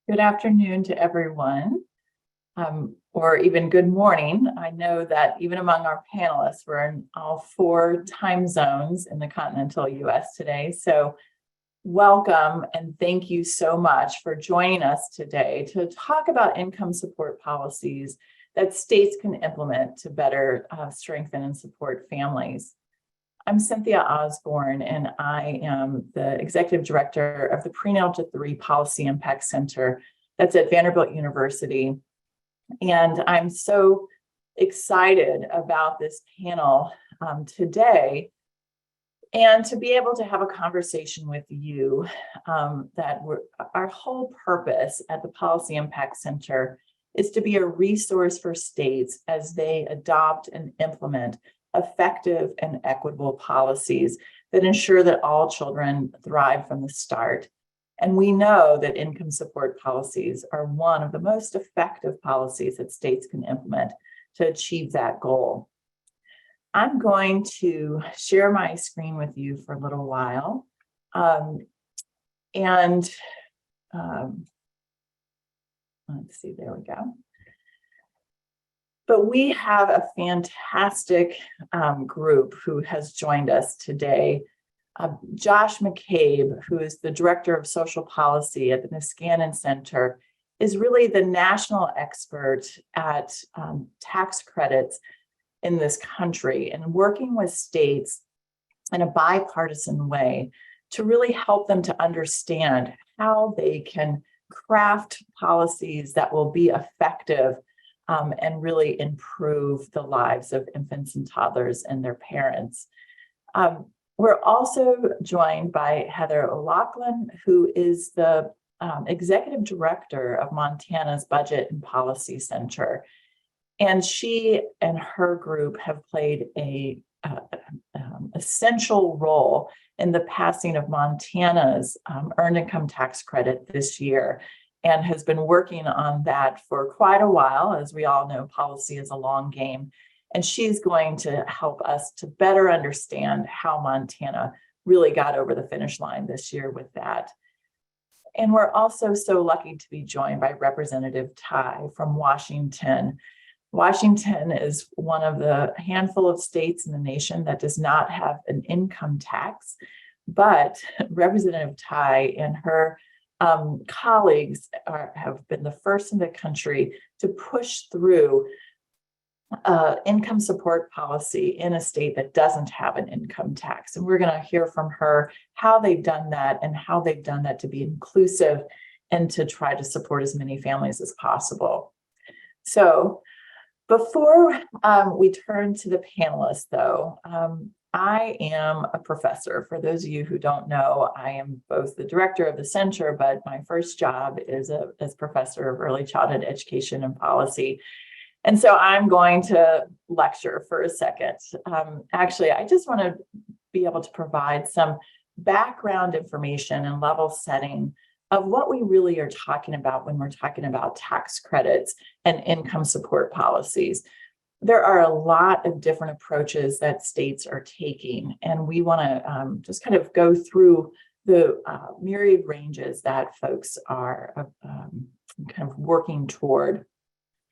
Good afternoon to everyone, or even good morning. I know that even among our panelists, we're in all 4 time zones in the continental US today. So welcome and thank you so much for joining us today to talk about income support policies that states can implement to better strengthen and support families. I'm Cynthia Osborne, and I am the Executive Director of the Prenatal to 3 Policy Impact Center that's at Vanderbilt University. And I'm so excited about this panel today and to be able to have a conversation with you our whole purpose at the Policy Impact Center is to be a resource for states as they adopt and implement effective and equitable policies that ensure that all children thrive from the start. And we know that income support policies are one of the most effective policies that states can implement to achieve that goal. I'm going to share my screen with you for a little while. Let's see, there we go. But we have a fantastic group who has joined us today. Josh McCabe, who is the Director of Social Policy at the Niskanen Center, is really the national expert at tax credits in this country and working with states in a bipartisan way to really help them to understand how they can craft policies that will be effective and really improve the lives of infants and toddlers and their parents. We're also joined by Heather O'Loughlin, who is the Executive Director of Montana's Budget and Policy Center. And she and her group have played a essential role in the passing of Montana's earned income tax credit this year, and has been working on that for quite a while. As we all know, policy is a long game. And she's going to help us to better understand how Montana really got over the finish line this year with that. And we're also so lucky to be joined by Representative Tai from Washington. Washington is one of the handful of states in the nation that does not have an income tax, but Representative Tai and her colleagues have been the first in the country to push through income support policy in a state that doesn't have an income tax. And we're going to hear from her how they've done that and how they've done that to be inclusive and to try to support as many families as possible. So before we turn to the panelists, though, I am a professor. For those of you who don't know, I am both the director of the center, but my first job is as professor of early childhood education and policy. And so I'm going to lecture for a second. Actually, I just want to be able to provide some background information and level setting of what we really are talking about when we're talking about tax credits and income support policies. There are a lot of different approaches that states are taking, and we want to just kind of go through the myriad ranges that folks are kind of working toward.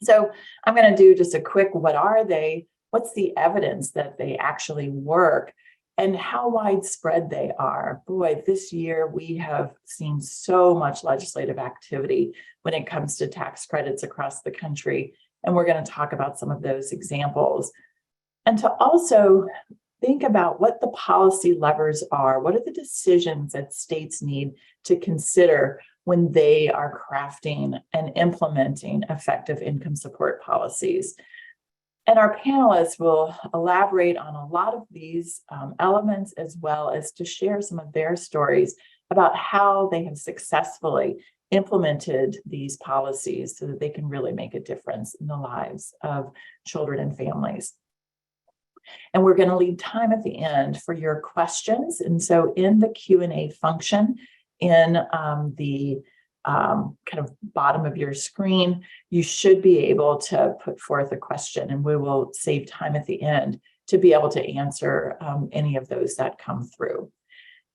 So I'm going to do just a quick, what are they? What's the evidence that they actually work? And how widespread they are. Boy, this year we have seen so much legislative activity when it comes to tax credits across the country. And we're going to talk about some of those examples. And to also think about what the policy levers are. What are the decisions that states need to consider when they are crafting and implementing effective income support policies? And our panelists will elaborate on a lot of these elements, as well as to share some of their stories about how they have successfully implemented these policies so that they can really make a difference in the lives of children and families. And we're going to leave time at the end for your questions. And so in the Q&A function in the kind of bottom of your screen, you should be able to put forth a question, and we will save time at the end to be able to answer any of those that come through.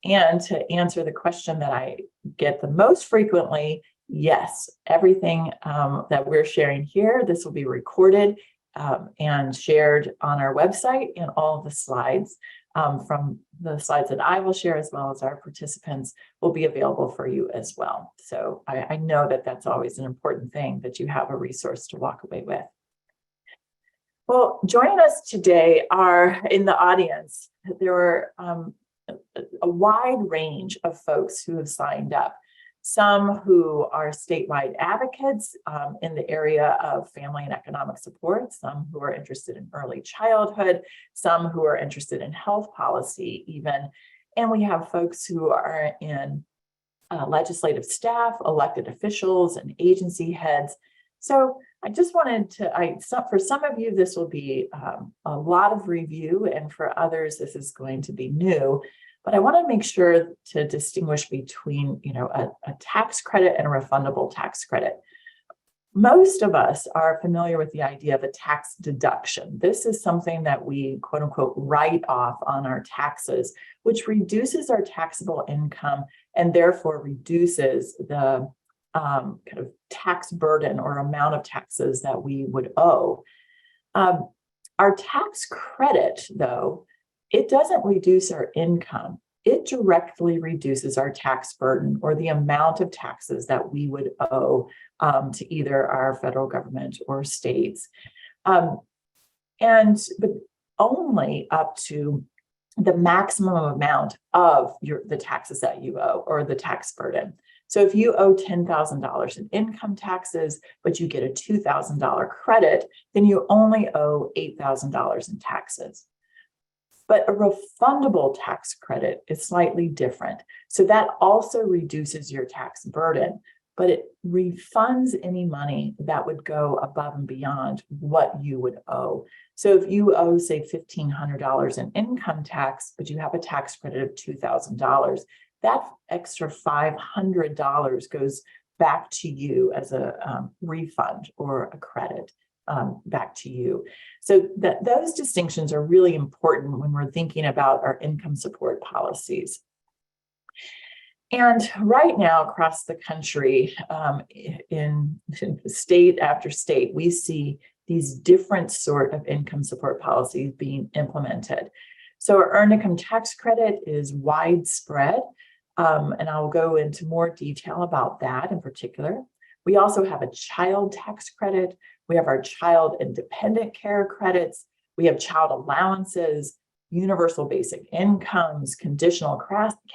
And to answer the question that I get the most frequently Yes, everything that we're sharing here, this will be recorded and shared on our website, and all of the slides from the slides that I will share, as well as our participants, will be available for you as well. So I know that that's always an important thing, that you have a resource to walk away with. Well, joining us today are in the audience, there were a wide range of folks who have signed up. Some who are statewide advocates in the area of family and economic support, some who are interested in early childhood, some who are interested in health policy even. And we have folks who are in legislative staff, elected officials, and agency heads. So I just wanted to, for some of you, this will be a lot of review, and for others, this is going to be new. But I want to make sure to distinguish between, a tax credit and a refundable tax credit. Most of us are familiar with the idea of a tax deduction. This is something that we, quote unquote, write off on our taxes, which reduces our taxable income and therefore reduces the kind of tax burden or amount of taxes that we would owe. Our tax credit, though, it doesn't reduce our income. It directly reduces our tax burden, or the amount of taxes that we would owe to either our federal government or states. But only up to the maximum amount of the taxes that you owe, or the tax burden. So if you owe $10,000 in income taxes, but you get a $2,000 credit, then you only owe $8,000 in taxes. But a refundable tax credit is slightly different. So that also reduces your tax burden, but it refunds any money that would go above and beyond what you would owe. So if you owe, say, $1,500 in income tax, but you have a tax credit of $2,000, that extra $500 goes back to you as a refund or a credit. Back to you. So those distinctions are really important when we're thinking about our income support policies. And right now across the country, in state after state, we see these different sort of income support policies being implemented. So our earned income tax credit is widespread, and I'll go into more detail about that in particular. We also have a child tax credit. We have our child and dependent care credits. We have child allowances, universal basic incomes, conditional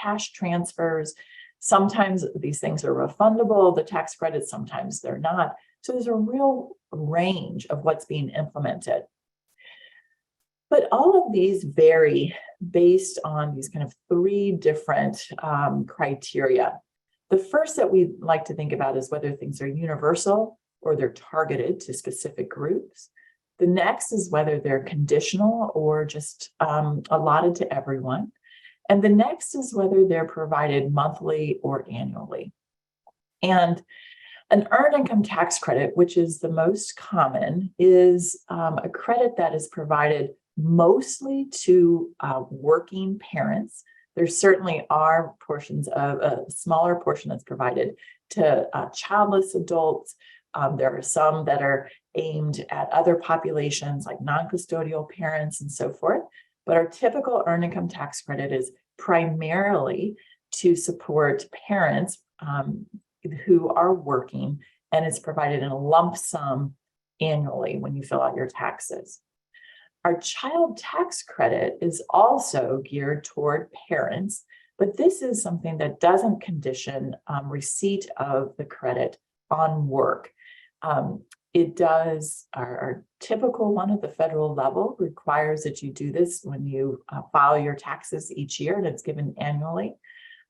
cash transfers. Sometimes these things are refundable, the tax credits, sometimes they're not. So there's a real range of what's being implemented. But all of these vary based on these kind of three different criteria. The first that we like to think about is whether things are universal or they're targeted to specific groups. The next is whether they're conditional or just allotted to everyone. And the next is whether they're provided monthly or annually. And an earned income tax credit, which is the most common, is a credit that is provided mostly to working parents. There certainly are portions of a smaller portion that's provided to childless adults. There are some that are aimed at other populations like non-custodial parents and so forth. But our typical earned income tax credit is primarily to support parents who are working, and it's provided in a lump sum annually when you fill out your taxes. Our child tax credit is also geared toward parents, but this is something that doesn't condition receipt of the credit on work. It does, our typical one at the federal level requires that you do this when you file your taxes each year, and it's given annually.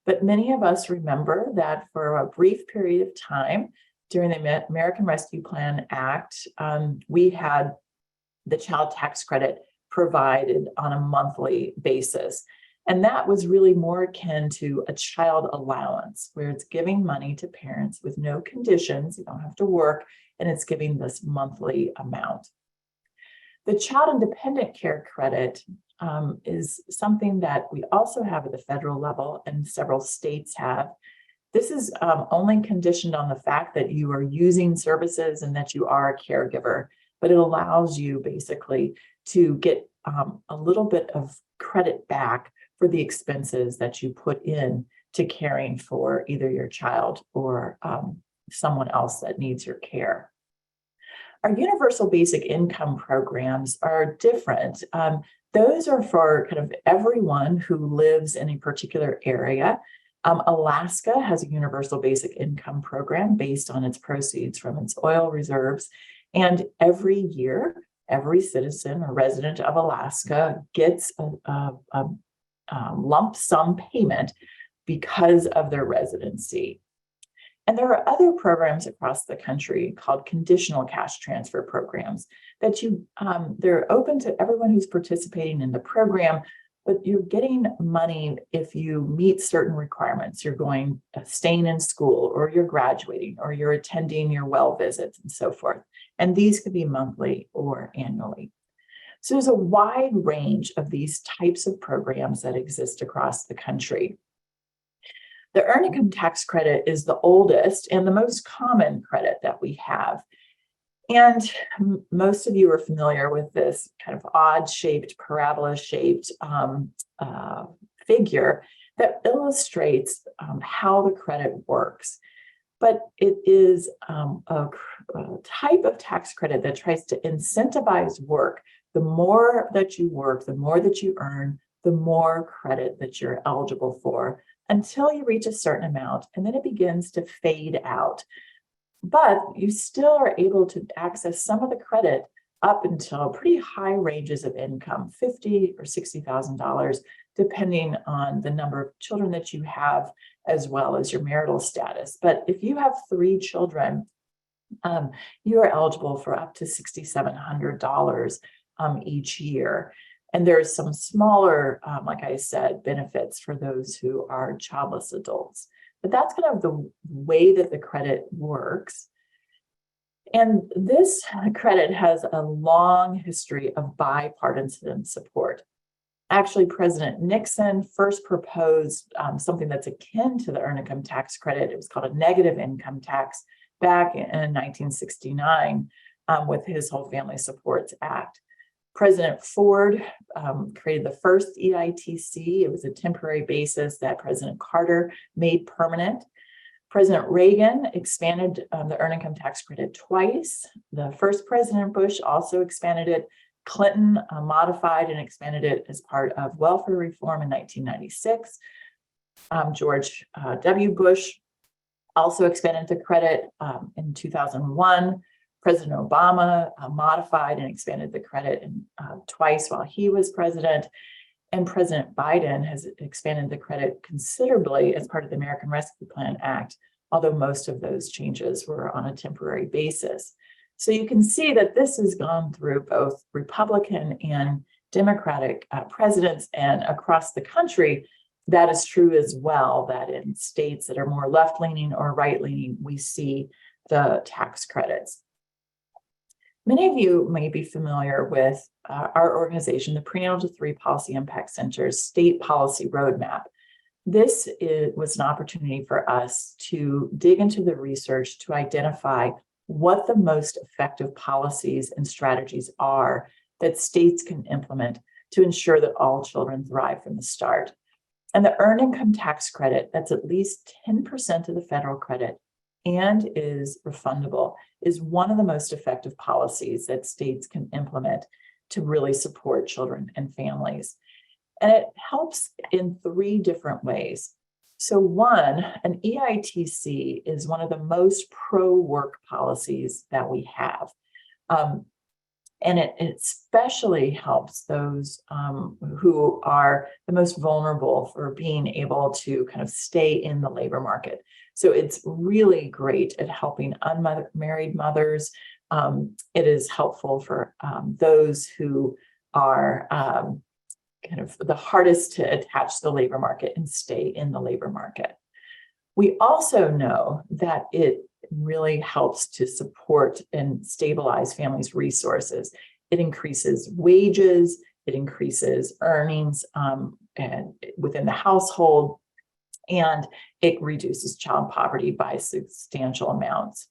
But many of us remember that for a brief period of time during the American Rescue Plan Act, we had the child tax credit provided on a monthly basis. And that was really more akin to a child allowance, where it's giving money to parents with no conditions, you don't have to work, and it's giving this monthly amount. The child and dependent care credit is something that we also have at the federal level and several states have. This is only conditioned on the fact that you are using services and that you are a caregiver, but it allows you basically to get a little bit of credit back for the expenses that you put in to caring for either your child or someone else that needs your care. Our universal basic income programs are different. Those are for kind of everyone who lives in a particular area. Alaska has a universal basic income program based on its proceeds from its oil reserves. And every year, every citizen or resident of Alaska gets a lump sum payment because of their residency. And there are other programs across the country called conditional cash transfer programs that they're open to everyone who's participating in the program, but you're getting money if you meet certain requirements. You're staying in school, or you're graduating, or you're attending your well visits and so forth. And these could be monthly or annually. So there's a wide range of these types of programs that exist across the country. The Earned Income Tax Credit is the oldest and the most common credit that we have. And most of you are familiar with this kind of odd-shaped, parabola-shaped figure that illustrates how the credit works. But it is a type of tax credit that tries to incentivize work. The more that you work, the more that you earn, the more credit that you're eligible for, until you reach a certain amount, and then it begins to fade out. But you still are able to access some of the credit up until pretty high ranges of income, $50,000 or $60,000, depending on the number of children that you have, as well as your marital status. But if you have 3 children, you are eligible for up to $6,700 each year. And there's some smaller, like I said, benefits for those who are childless adults. But that's kind of the way that the credit works. And this credit has a long history of bipartisan support. Actually, President Nixon first proposed something that's akin to the Earned Income Tax Credit. It was called a negative income tax back in 1969 with his Whole Family Supports Act. President Ford created the first EITC. It was a temporary basis that President Carter made permanent. President Reagan expanded the Earned Income Tax Credit twice. The first President Bush also expanded it. Clinton modified and expanded it as part of welfare reform in 1996. George W. Bush also expanded the credit in 2001. President Obama modified and expanded the credit twice while he was president. And President Biden has expanded the credit considerably as part of the American Rescue Plan Act, although most of those changes were on a temporary basis. So you can see that this has gone through both Republican and Democratic presidents, and across the country, that is true as well, that in states that are more left-leaning or right-leaning, we see the tax credits. Many of you may be familiar with our organization, the Prenatal to 3 Policy Impact Center's State Policy Roadmap. This was an opportunity for us to dig into the research to identify what the most effective policies and strategies are that states can implement to ensure that all children thrive from the start. And the Earned Income Tax Credit, that's at least 10% of the federal credit and is refundable, is one of the most effective policies that states can implement to really support children and families. And it helps in 3 different ways. So one, an EITC is one of the most pro-work policies that we have. And it especially helps those who are the most vulnerable for being able to kind of stay in the labor market. So it's really great at helping unmarried mothers. It is helpful for those who are kind of the hardest to attach to the labor market and stay in the labor market. We also know that it really helps to support and stabilize families' resources. It increases wages, it increases earnings and within the household. and it reduces child poverty by substantial amounts.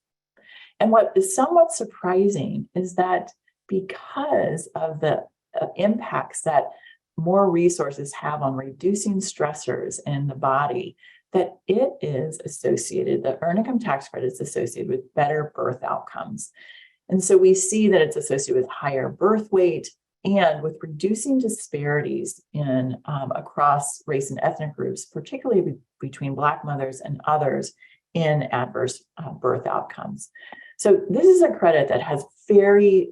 And what is somewhat surprising is that because of the impacts that more resources have on reducing stressors in the body, that it is associated, the earned income tax credit is associated with better birth outcomes. And so we see that it's associated with higher birth weight and with reducing disparities in across race and ethnic groups, particularly between Black mothers and others in adverse birth outcomes. So this is a credit that has very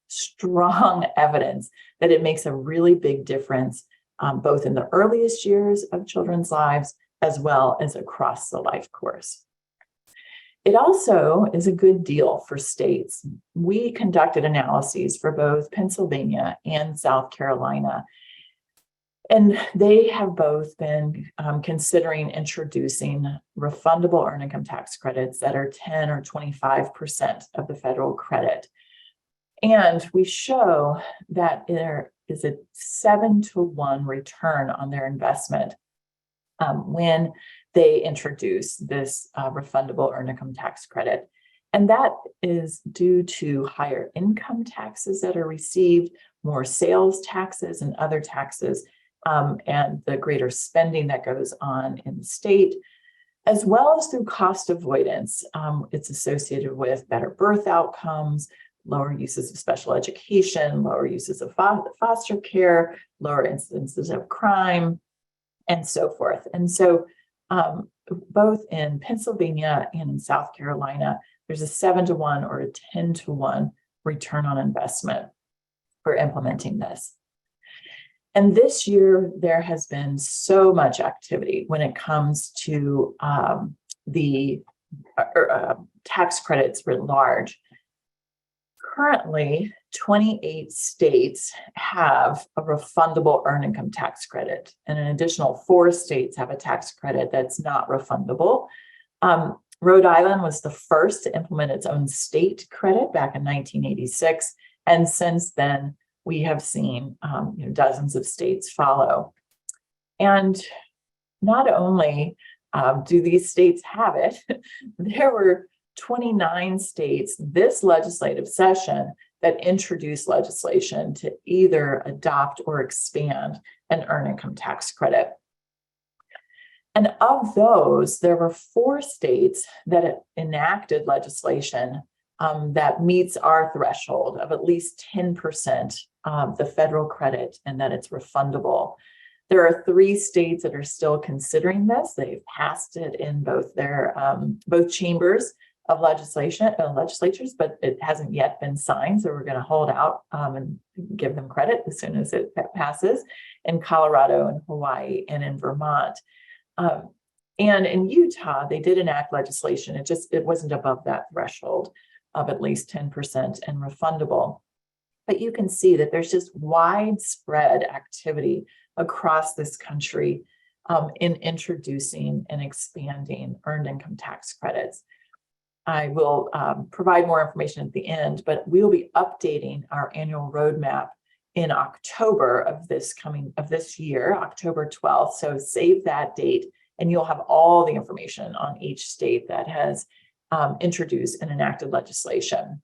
strong evidence that it makes a really big difference, both in the earliest years of children's lives as well as across the life course. It also is a good deal for states. We conducted analyses for both Pennsylvania and South Carolina, and they have both been considering introducing refundable earned income tax credits that are 10 or 25% of the federal credit. And we show that there is a 7-to-1 return on their investment when they introduce this refundable earned income tax credit. And that is due to higher income taxes that are received, more sales taxes and other taxes, and the greater spending that goes on in the state, as well as through cost avoidance. It's associated with better birth outcomes, lower uses of special education, lower uses of foster care, lower incidences of crime, and so forth. And so both in Pennsylvania and in South Carolina, there's a 7-to-1 or a 10-to-1 return on investment for implementing this. And this year, there has been so much activity when it comes to the tax credits writ large. Currently, 28 states have a refundable earned income tax credit, and an additional 4 states have a tax credit that's not refundable. Rhode Island was the first to implement its own state credit back in 1986, and since then, we have seen dozens of states follow. And not only do these states have it, there were 29 states this legislative session that introduced legislation to either adopt or expand an earned income tax credit. And of those, there were 4 states that enacted legislation that meets our threshold of at least 10% of the federal credit and that it's refundable. There are 3 states that are still considering this. They've passed it in both their both chambers of legislatures, but it hasn't yet been signed. So we're going to hold out and give them credit as soon as it passes in Colorado and Hawaii and in Vermont. And in Utah, they did enact legislation. It wasn't above that threshold of at least 10% and refundable. But you can see that there's just widespread activity across this country in introducing and expanding earned income tax credits. I will provide more information at the end, but we'll be updating our annual roadmap in October of this year, October 12th. So save that date, and you'll have all the information on each state that has introduced and enacted legislation.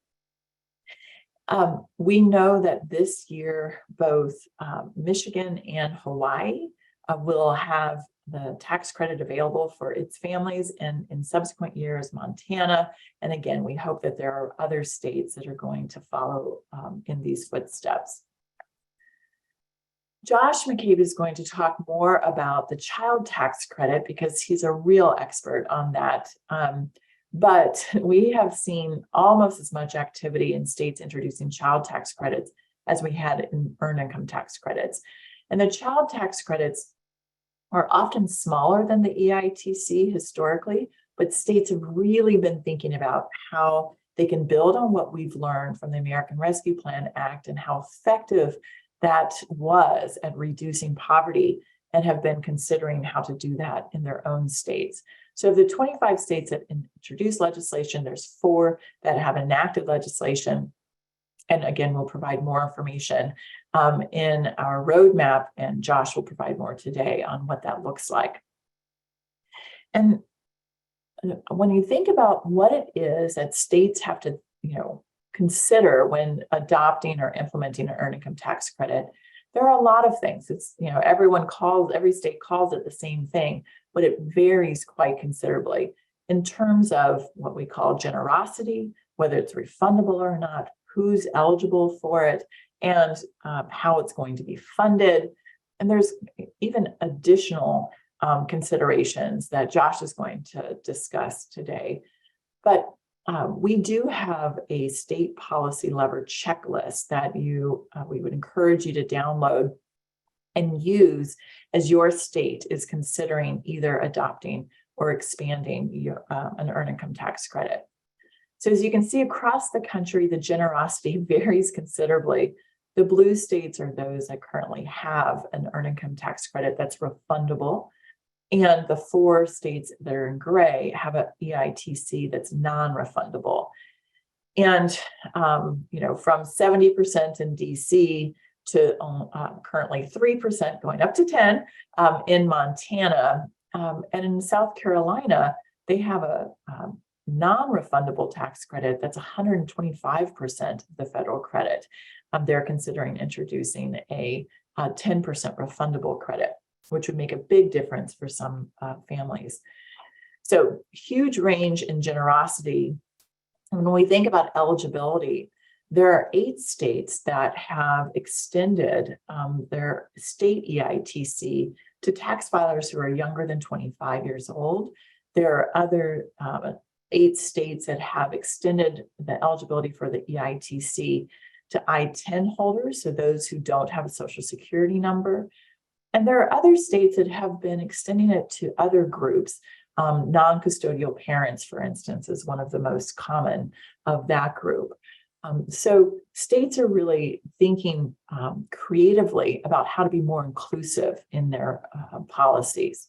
We know that this year, both Michigan and Hawaii will have the tax credit available for its families, and in subsequent years, Montana. And again, we hope that there are other states that are going to follow in these footsteps. Josh McCabe is going to talk more about the child tax credit because he's a real expert on that. But we have seen almost as much activity in states introducing child tax credits as we had in earned income tax credits. And the child tax credits are often smaller than the EITC historically, but states have really been thinking about how they can build on what we've learned from the American Rescue Plan Act and how effective that was at reducing poverty, and have been considering how to do that in their own states. So of the 25 states that introduced legislation, there's 4 that have enacted legislation. And again, we'll provide more information in our roadmap, and Josh will provide more today on what that looks like. And when you think about what it is that states have to, consider when adopting or implementing an earned income tax credit, there are a lot of things. It's, every state calls it the same thing, but it varies quite considerably in terms of what we call generosity, whether it's refundable or not, who's eligible for it, and how it's going to be funded. And there's even additional considerations that Josh is going to discuss today. But we do have a state policy lever checklist that we would encourage you to download and use as your state is considering either adopting or expanding an earned income tax credit. So as you can see across the country, the generosity varies considerably. The blue states are those that currently have an earned income tax credit that's refundable. And the 4 states that are in gray have an EITC that's non-refundable. And, from 70% in DC to currently 3% going up to 10 in Montana. And in South Carolina, they have a non-refundable tax credit that's 125% of the federal credit. They're considering introducing a 10% refundable credit, which would make a big difference for some families. So huge range in generosity. And when we think about eligibility, there are 8 states that have extended their state EITC to tax filers who are younger than 25 years old. There are other 8 states that have extended the eligibility for the EITC to I-10 holders, so those who don't have a Social Security number. And there are other states that have been extending it to other groups. Non-custodial parents, for instance, is one of the most common of that group. So states are really thinking creatively about how to be more inclusive in their policies.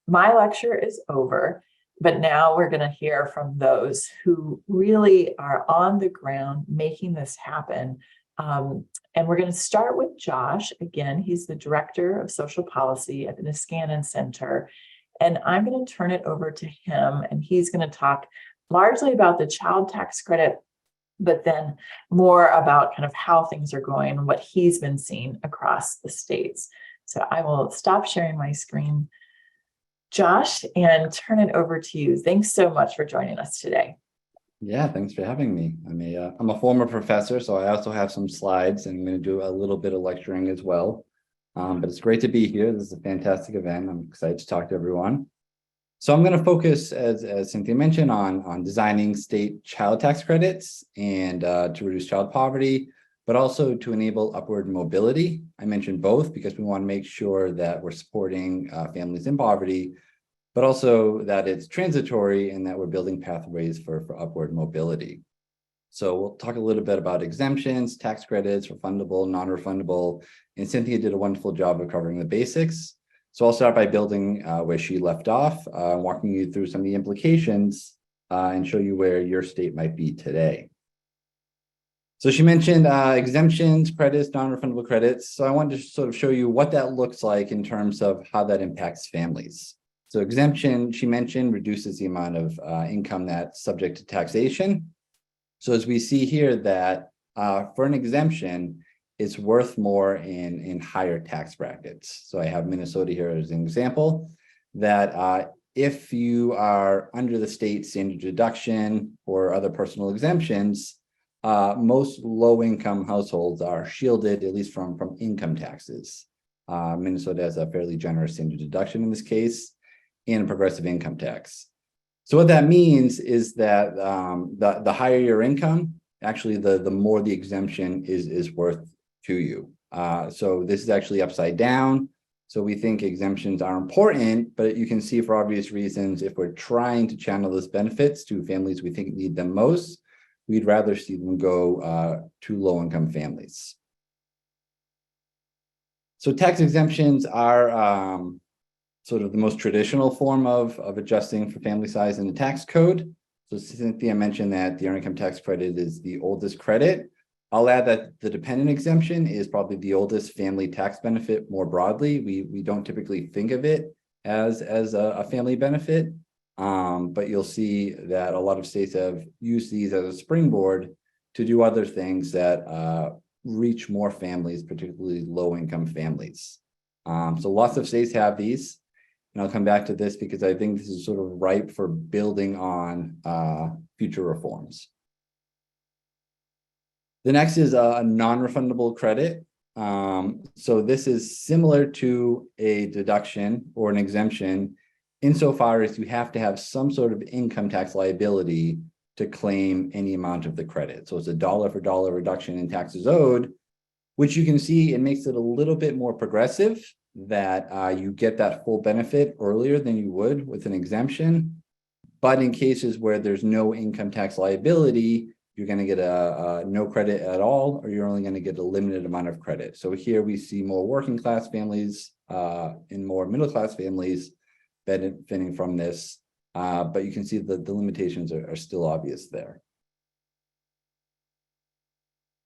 My lecture is over, but now we're going to hear from those who really are on the ground making this happen. And we're going to start with Josh. Again, he's the Director of Social Policy at the Niskanen Center. And I'm going to turn it over to him, and he's going to talk largely about the child tax credit, but then more about kind of how things are going and what he's been seeing across the states. So I will stop sharing my screen, Josh, and turn it over to you. Thanks so much for joining us today. Yeah, thanks for having me. I'm a former professor, so I also have some slides, and I'm going to do a little bit of lecturing as well. But it's great to be here. This is a fantastic event. I'm excited to talk to everyone. So I'm going to focus, as Cynthia mentioned, on designing state child tax credits and to reduce child poverty, but also to enable upward mobility. I mentioned both because we want to make sure that we're supporting families in poverty, but also that it's transitory and that we're building pathways for upward mobility. So we'll talk a little bit about exemptions, tax credits, refundable, non-refundable, and Cynthia did a wonderful job of covering the basics. So I'll start by building where she left off, walking you through some of the implications and show you where your state might be today. So she mentioned exemptions, credits, non-refundable credits. So I wanted to sort of show you what that looks like in terms of how that impacts families. So exemption, she mentioned, reduces the amount of income that's subject to taxation. So as we see here that for an exemption, it's worth more in higher tax brackets. So I have Minnesota here as an example, that if you are under the state standard deduction or other personal exemptions, most low-income households are shielded, at least from income taxes. Minnesota has a fairly generous standard deduction in this case, and a progressive income tax. So what that means is that the higher your income, actually the more the exemption is worth to you. So this is actually upside down. So we think exemptions are important, but you can see for obvious reasons, if we're trying to channel those benefits to families we think need them most, we'd rather see them go to low-income families. So tax exemptions are sort of the most traditional form of adjusting for family size in the tax code. So Cynthia mentioned that the earned income tax credit is the oldest credit. I'll add that the dependent exemption is probably the oldest family tax benefit more broadly. We don't typically think of it as a family benefit. But you'll see that a lot of states have used these as a springboard to do other things that reach more families, particularly low-income families. So lots of states have these, and I'll come back to this because I think this is sort of ripe for building on future reforms. The next is a non-refundable credit. So this is similar to a deduction or an exemption insofar as you have to have some sort of income tax liability to claim any amount of the credit. So it's a dollar for dollar reduction in taxes owed, which you can see it makes it a little bit more progressive, that you get that full benefit earlier than you would with an exemption. But in cases where there's no income tax liability, you're going to get a no credit at all, or you're only going to get a limited amount of credit. So here we see more working class families and more middle class families benefiting from this, but you can see that the limitations are still obvious there.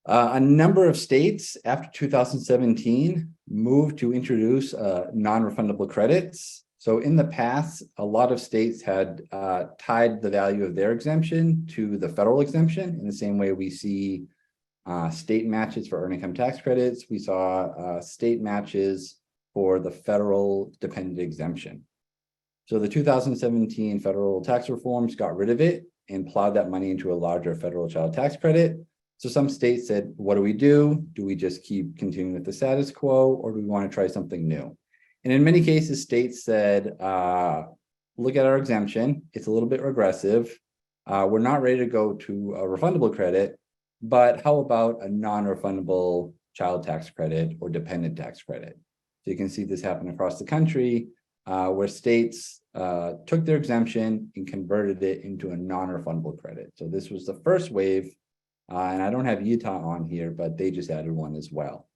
A number of states after 2017 moved to introduce non-refundable credits. So in the past, a lot of states had tied the value of their exemption to the federal exemption in the same way we see state matches for earned income tax credits. We saw state matches for the federal dependent exemption. So the 2017 federal tax reforms got rid of it and plowed that money into a larger federal child tax credit. So some states said, what do we do? Do we just keep continuing with the status quo, or do we want to try something new? And in many cases, states said, look at our exemption. It's a little bit regressive. We're not ready to go to a refundable credit, but how about a non-refundable child tax credit or dependent tax credit? So you can see this happen across the country, where states took their exemption and converted it into a non-refundable credit. So this was the first wave, and I don't have Utah on here, but they just added one as well.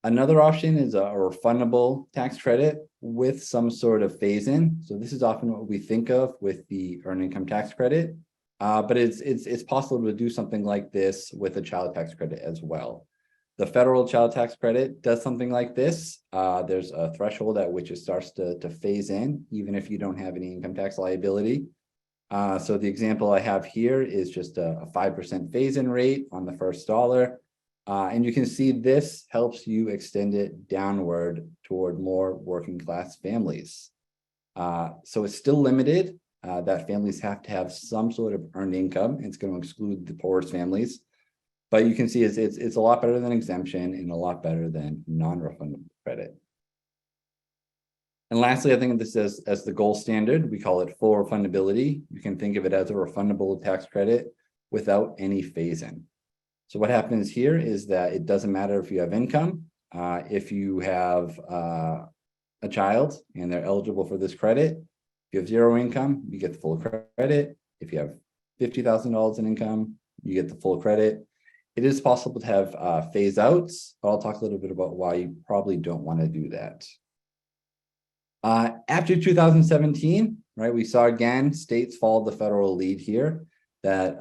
Another option is a refundable tax credit with some sort of phase-in. So this is often what we think of with the earned income tax credit, but it's possible to do something like this with a child tax credit as well. The federal child tax credit does something like this. There's a threshold at which it starts to phase in, even if you don't have any income tax liability. So the example I have here is just a 5% phase-in rate on the first dollar. And you can see this helps you extend it downward toward more working class families. So it's still limited, that families have to have some sort of earned income. It's going to exclude the poorest families. But you can see it's a lot better than exemption and a lot better than non-refundable credit. And lastly, I think of this as the gold standard. We call it full refundability. You can think of it as a refundable tax credit without any phase-in. So what happens here is that it doesn't matter if you have income. If you have a child and they're eligible for this credit, if you have zero income, you get the full credit. If you have $50,000 in income, you get the full credit. It is possible to have phase outs, but I'll talk a little bit about why you probably don't want to do that. After 2017, right, we saw again, states followed the federal lead here, that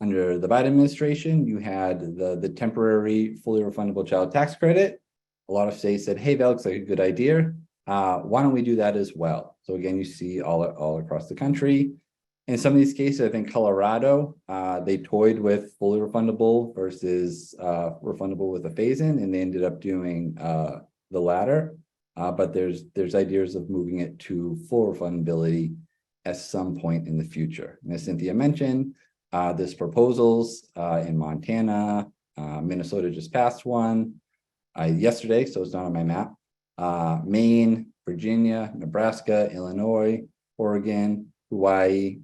under the Biden administration, you had the temporary fully refundable child tax credit. A lot of states said, hey, that looks like a good idea. Why don't we do that as well? So again, you see all across the country. In some of these cases, I think Colorado, they toyed with fully refundable versus refundable with a phase-in, and they ended up doing the latter. But there's ideas of moving it to full refundability at some point in the future. And as Cynthia mentioned, there's proposals in Montana, Minnesota just passed one yesterday, so it's not on my map. Maine, Virginia, Nebraska, Illinois, Oregon, Hawaii,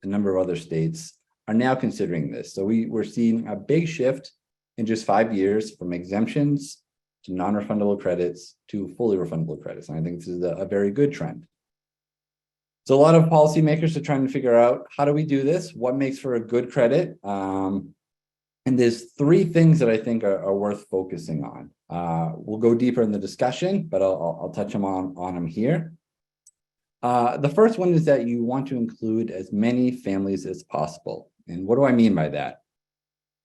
a number of other states are now considering this. So we're seeing a big shift in just 5 years from exemptions to non-refundable credits to fully refundable credits. And I think this is a very good trend. So a lot of policymakers are trying to figure out, how do we do this? What makes for a good credit? And there's 3 things that I think are worth focusing on. We'll go deeper in the discussion, but I'll touch on them here. The first one is that you want to include as many families as possible. And what do I mean by that?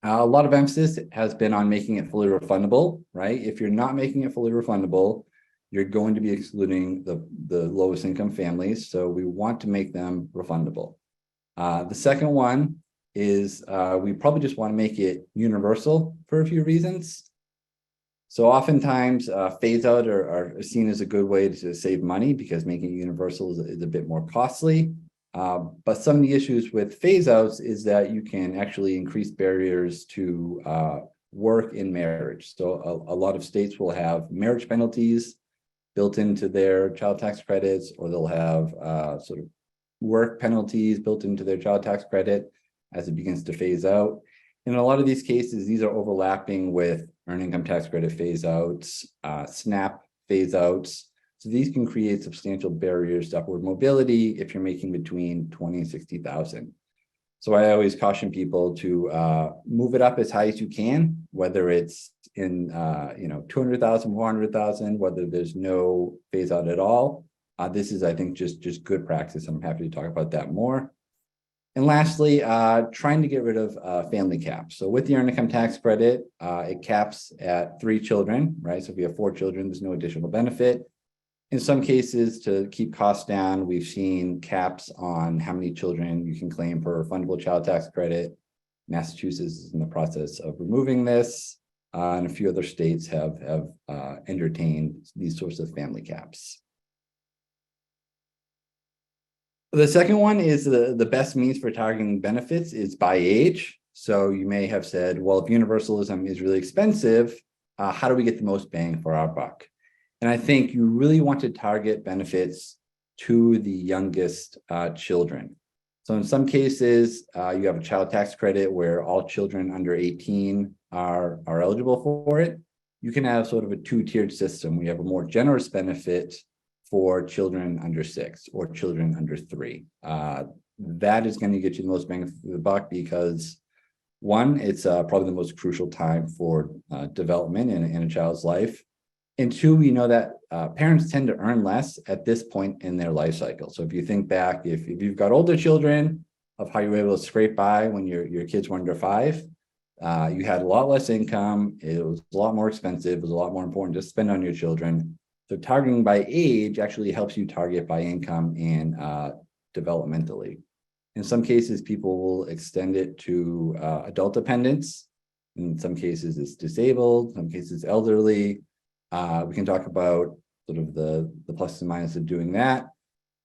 A lot of emphasis has been on making it fully refundable, right? If you're not making it fully refundable, you're going to be excluding the lowest income families. So we want to make them refundable. The second one is we probably just want to make it universal for a few reasons. So oftentimes phase out are seen as a good way to save money because making it universal is a bit more costly. But some of the issues with phase outs is that you can actually increase barriers to work in marriage. So a lot of states will have marriage penalties built into their child tax credits, or they'll have sort of work penalties built into their child tax credit as it begins to phase out. In a lot of these cases, these are overlapping with earned income tax credit phase outs, SNAP phase outs. So these can create substantial barriers to upward mobility if you're making between 20 and 60,000. So I always caution people to move it up as high as you can, whether it's in 200,000, 400,000, whether there's no phase out at all. This is, I think, just good practice. I'm happy to talk about that more. And lastly, trying to get rid of family caps. So with the earned income tax credit, it caps at 3 children, right? So if you have 4 children, there's no additional benefit. In some cases, to keep costs down, we've seen caps on how many children you can claim for refundable child tax credit. Massachusetts is in the process of removing this, and a few other states have entertained these sorts of family caps. The second one is the best means for targeting benefits is by age. So you may have said, well, if universalism is really expensive, how do we get the most bang for our buck? And I think you really want to target benefits to the youngest children. So in some cases, you have a child tax credit where all children under 18 are eligible for it. You can have sort of a 2-tiered system. We have a more generous benefit for children under 6 or children under 3. That is going to get you the most bang for the buck because, one, it's probably the most crucial time for development in a child's life. And 2, we know that parents tend to earn less at this point in their life cycle. So if you think back, if you've got older children, of how you were able to scrape by when your kids were under 5, you had a lot less income. It was a lot more expensive. It was a lot more important to spend on your children. So targeting by age actually helps you target by income and developmentally. In some cases, people will extend it to adult dependents. In some cases, it's disabled. In some cases, elderly. We can talk about sort of the pluses and minuses of doing that.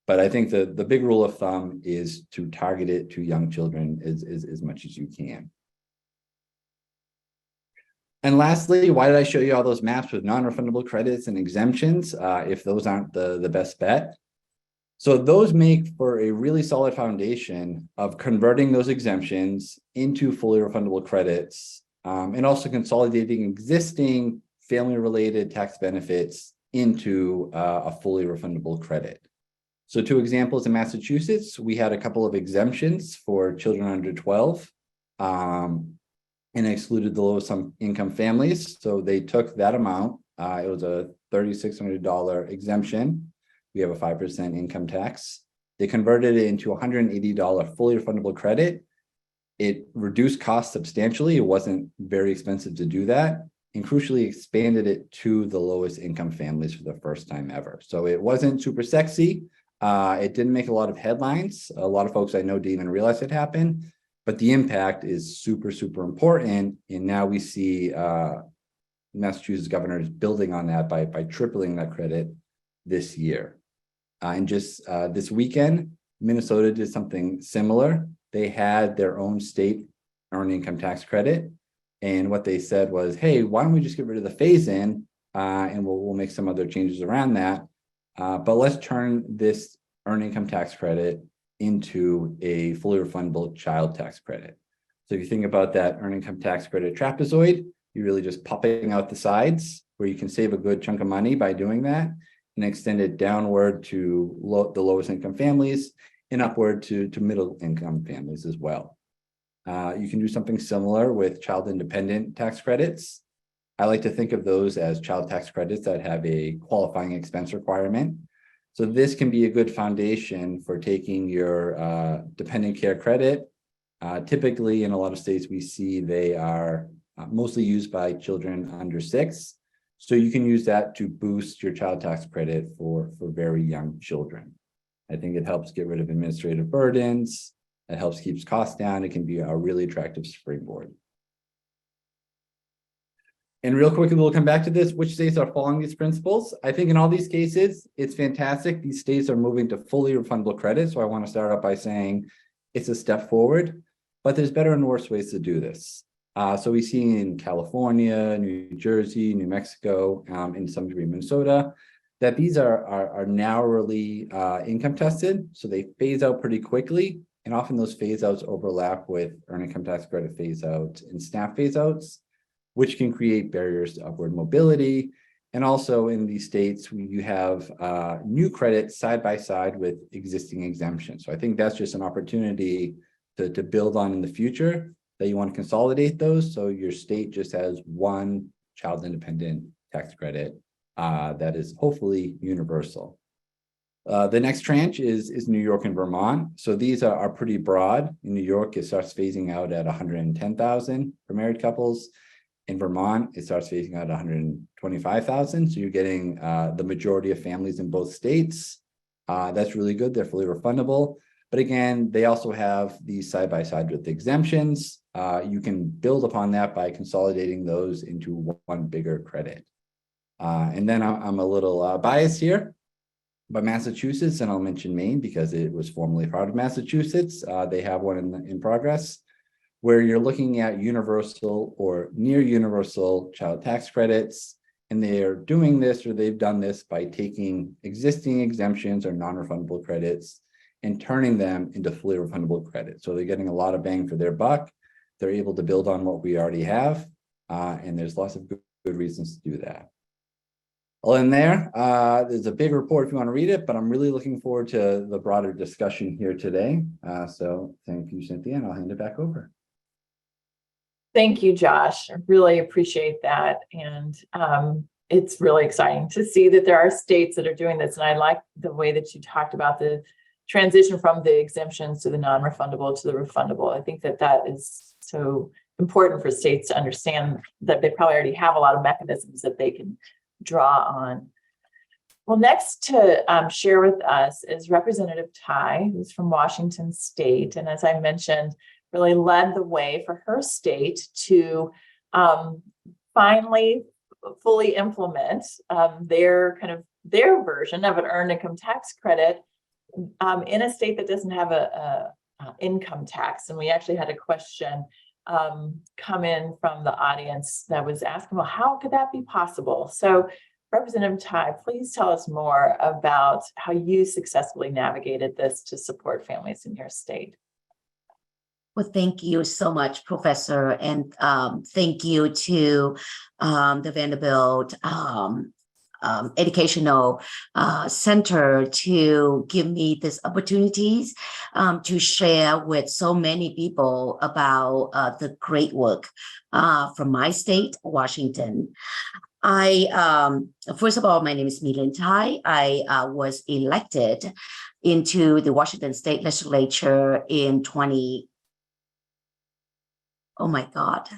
But I think the big rule of thumb is to target it to young children as much as you can. And lastly, why did I show you all those maps with non-refundable credits and exemptions if those aren't the best bet? So those make for a really solid foundation of converting those exemptions into fully refundable credits and also consolidating existing family-related tax benefits into a fully refundable credit. So 2 examples in Massachusetts, we had a couple of exemptions for children under 12 and excluded the lowest income families. So they took that amount. It was a $3,600 exemption. We have a 5% income tax. They converted it into a $180 fully refundable credit. It reduced costs substantially. It wasn't very expensive to do that. And crucially expanded it to the lowest income families for the first time ever. So it wasn't super sexy. It didn't make a lot of headlines. A lot of folks I know didn't even realize it happened, but the impact is super, super important. And now we see Massachusetts governors building on that by tripling that credit this year. And just this weekend, Minnesota did something similar. They had their own state earned income tax credit. And what they said was, hey, why don't we just get rid of the phase-in and we'll make some other changes around that. But let's turn this earned income tax credit into a fully refundable child tax credit. So if you think about that earned income tax credit trapezoid, you're really just popping out the sides where you can save a good chunk of money by doing that and extend it downward to the lowest income families and upward to middle income families as well. You can do something similar with child independent tax credits. I like to think of those as child tax credits that have a qualifying expense requirement. So this can be a good foundation for taking your dependent care credit. Typically, in a lot of states, we see they are mostly used by children under 6. So you can use that to boost your child tax credit for very young children. I think it helps get rid of administrative burdens. It helps keeps costs down. It can be a really attractive springboard. And real quickly, we'll come back to this. Which states are following these principles? I think in all these cases, it's fantastic. These states are moving to fully refundable credit. So I want to start out by saying it's a step forward, but there's better and worse ways to do this. So we see in California, New Jersey, New Mexico, in some degree Minnesota, that these are narrowly income tested. So they phase out pretty quickly. And often those phase outs overlap with earned income tax credit phase out and SNAP phase outs, which can create barriers to upward mobility. And also in these states, you have new credits side by side with existing exemptions. So I think that's just an opportunity to build on in the future, that you want to consolidate those. So your state just has one child independent tax credit that is hopefully universal. The next tranche is New York and Vermont. So these are pretty broad. In New York, it starts phasing out at 110,000 for married couples. In Vermont, it starts phasing out 125,000. So you're getting the majority of families in both states. That's really good. They're fully refundable. But again, they also have these side by side with the exemptions. You can build upon that by consolidating those into one bigger credit. And then I'm a little biased here, but Massachusetts, and I'll mention Maine because it was formerly part of Massachusetts. They have one in progress, where you're looking at universal or near universal child tax credits. And they're doing this, or they've done this by taking existing exemptions or non-refundable credits and turning them into fully refundable credits. So they're getting a lot of bang for their buck. They're able to build on what we already have. And there's lots of good reasons to do that. Well, in there's a big report if you want to read it, but I'm really looking forward to the broader discussion here today. So thank you, Cynthia, and I'll hand it back over. Thank you, Josh. I really appreciate that. And it's really exciting to see that there are states that are doing this. And I like the way that you talked about the transition from the exemptions to the non-refundable to the refundable. I think that is so important for states to understand that they probably already have a lot of mechanisms that they can draw on. Well, next to share with us is Representative Tai, who's from Washington State. And as I mentioned, really led the way for her state to finally fully implement their version of an earned income tax credit in a state that doesn't have a income tax. And we actually had a question come in from the audience that was asking, well, how could that be possible? So Representative Tai, please tell us more about how you successfully navigated this to support families in your state. Well, thank you so much, Professor, and thank you to the Vanderbilt Educational Center to give me this opportunities to share with so many people about the great work from my state, Washington. First of all, my name is Milin Tai. I was elected into the Washington State Legislature in Oh my God.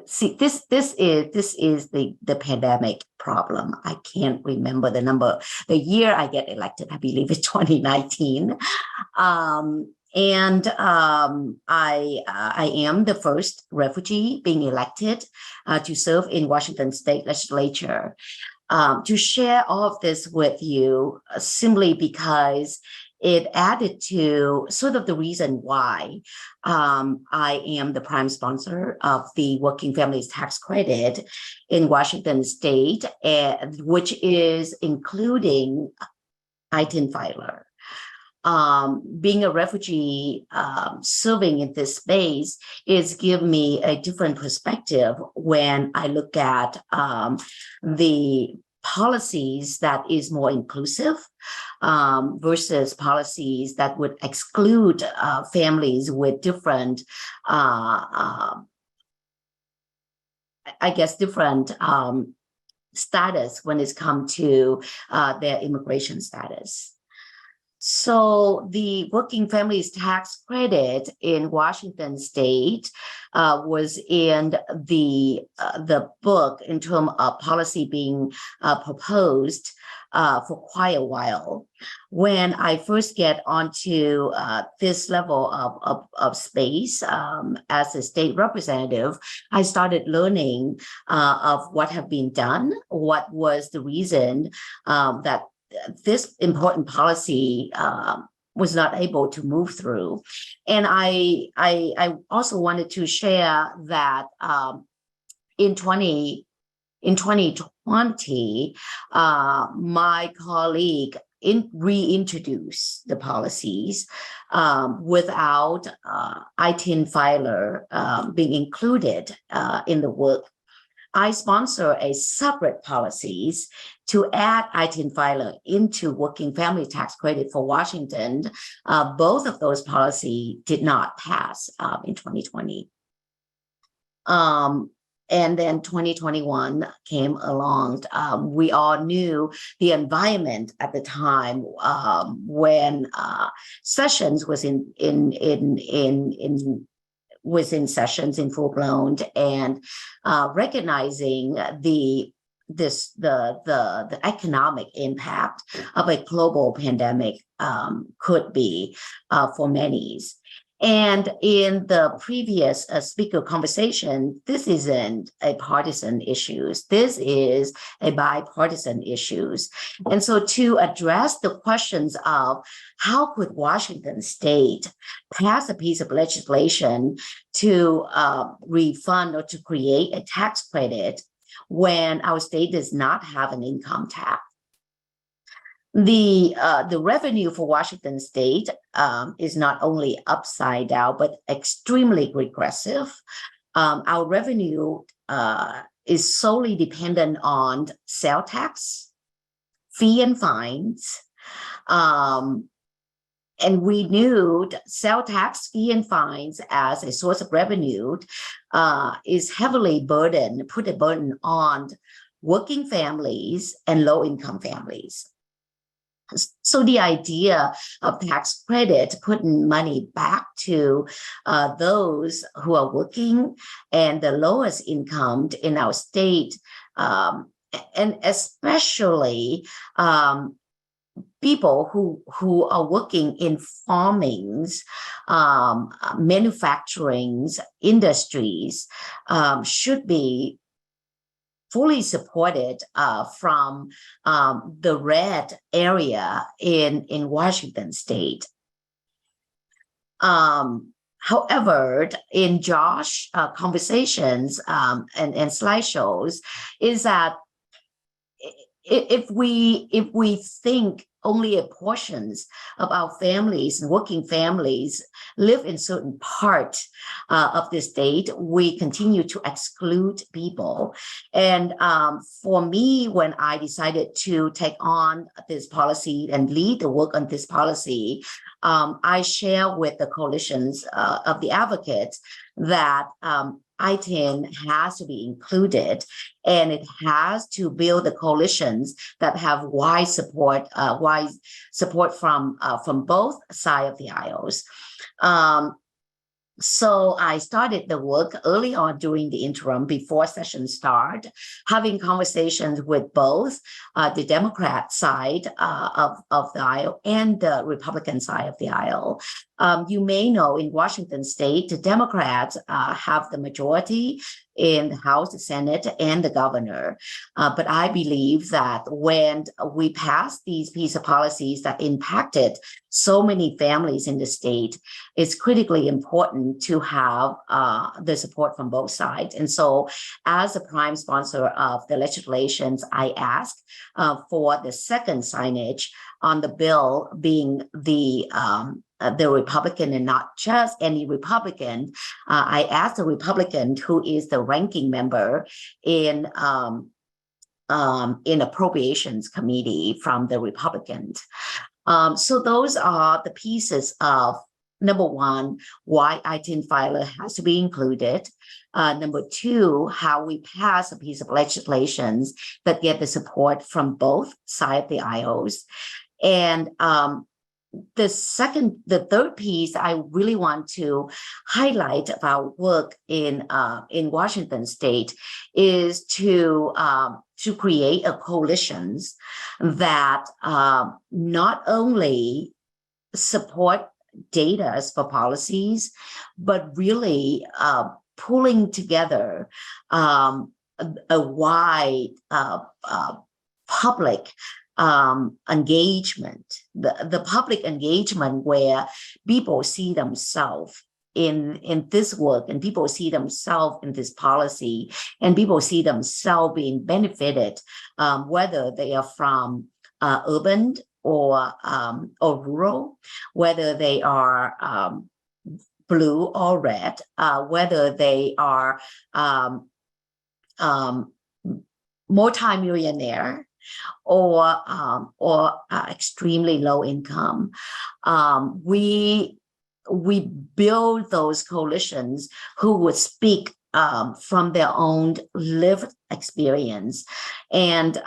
See, this is the pandemic problem. I can't remember the number. The year I get elected, I believe it's 2019. I am the first refugee being elected to serve in Washington State Legislature. To share all of this with you simply because it added to sort of the reason why I am the prime sponsor of the Working Families Tax Credit in Washington State, which is including ITIN filer. Being a refugee serving in this space is give me a different perspective when I look at the policies that is more inclusive versus policies that would exclude families with different, different status when it's come to their immigration status. So the working families tax credit in Washington State was in the book in terms of policy being proposed for quite a while. When I first get onto this level of space as a state representative, I started learning of what have been done, what was the reason that this important policy was not able to move through. And I also wanted to share that in 2020, my colleague reintroduced the policies without ITIN filer being included in the work. I sponsor a separate policies to add ITIN filer into working family tax credit for Washington. Both of those policies did not pass in 2020. And then 2021 came along. We all knew the environment at the time when Sessions was in sessions in full blown, and recognizing the economic impact of a global pandemic could be for many. And in the previous speaker conversation, this isn't a partisan issue. This is a bipartisan issue. And so to address the questions of how could Washington State pass a piece of legislation to refund or to create a tax credit when our state does not have an income tax? The revenue for Washington State is not only upside down, but extremely regressive. Our revenue is solely dependent on sales tax, fee and fines. And we knew sales tax, fee and fines as a source of revenue is heavily put a burden on working families and low-income families. So the idea of tax credit, putting money back to those who are working and the lowest income in our state, and especially people who are working in farmings, manufacturing industries, should be fully supported from the red area in Washington State. However, in Josh conversations and slideshows, is that if we think only a portions of our families and working families live in certain part of the state, we continue to exclude people. And for me, when I decided to take on this policy and lead the work on this policy, I share with the coalitions of the advocates that ITIN has to be included, and it has to build the coalitions that have wide support from both sides of the aisles. So I started the work early on during the interim before session start, having conversations with both the Democrat side of the aisle and the Republican side of the aisle. You may know in Washington State, the Democrats have the majority in the House, the Senate, and the governor. But I believe that when we pass these piece of policies that impacted so many families in the state, it's critically important to have the support from both sides. And so as a prime sponsor of the legislations, I asked for the second signage on the bill being the Republican, and not just any Republican. I asked the Republican who is the ranking member in appropriations committee from the Republicans. So those are the pieces of, number one, why ITIN filer has to be included. Number two, how we pass a piece of legislations that get the support from both sides of the aisles. And the third piece I really want to highlight about work in Washington State is to create a coalitions that not only support data for policies, but really pulling together a wide public engagement, the public engagement where people see themselves in this work, and people see themselves in this policy, and people see themselves being benefited, whether they are from urban or rural, whether they are blue or red, whether they are multimillionaire or extremely low income. We build those coalitions who would speak from their own lived experience, and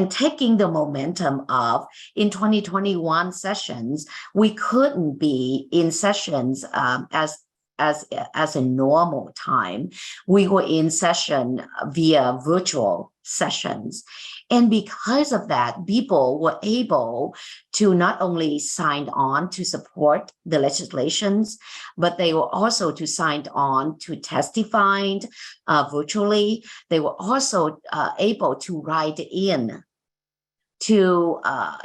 taking the momentum of in 2021 sessions, we couldn't be in sessions as a normal time. We were in session via virtual sessions. And because of that, people were able to not only sign on to support the legislations, but they were also to sign on to testify virtually. They were also able to write in to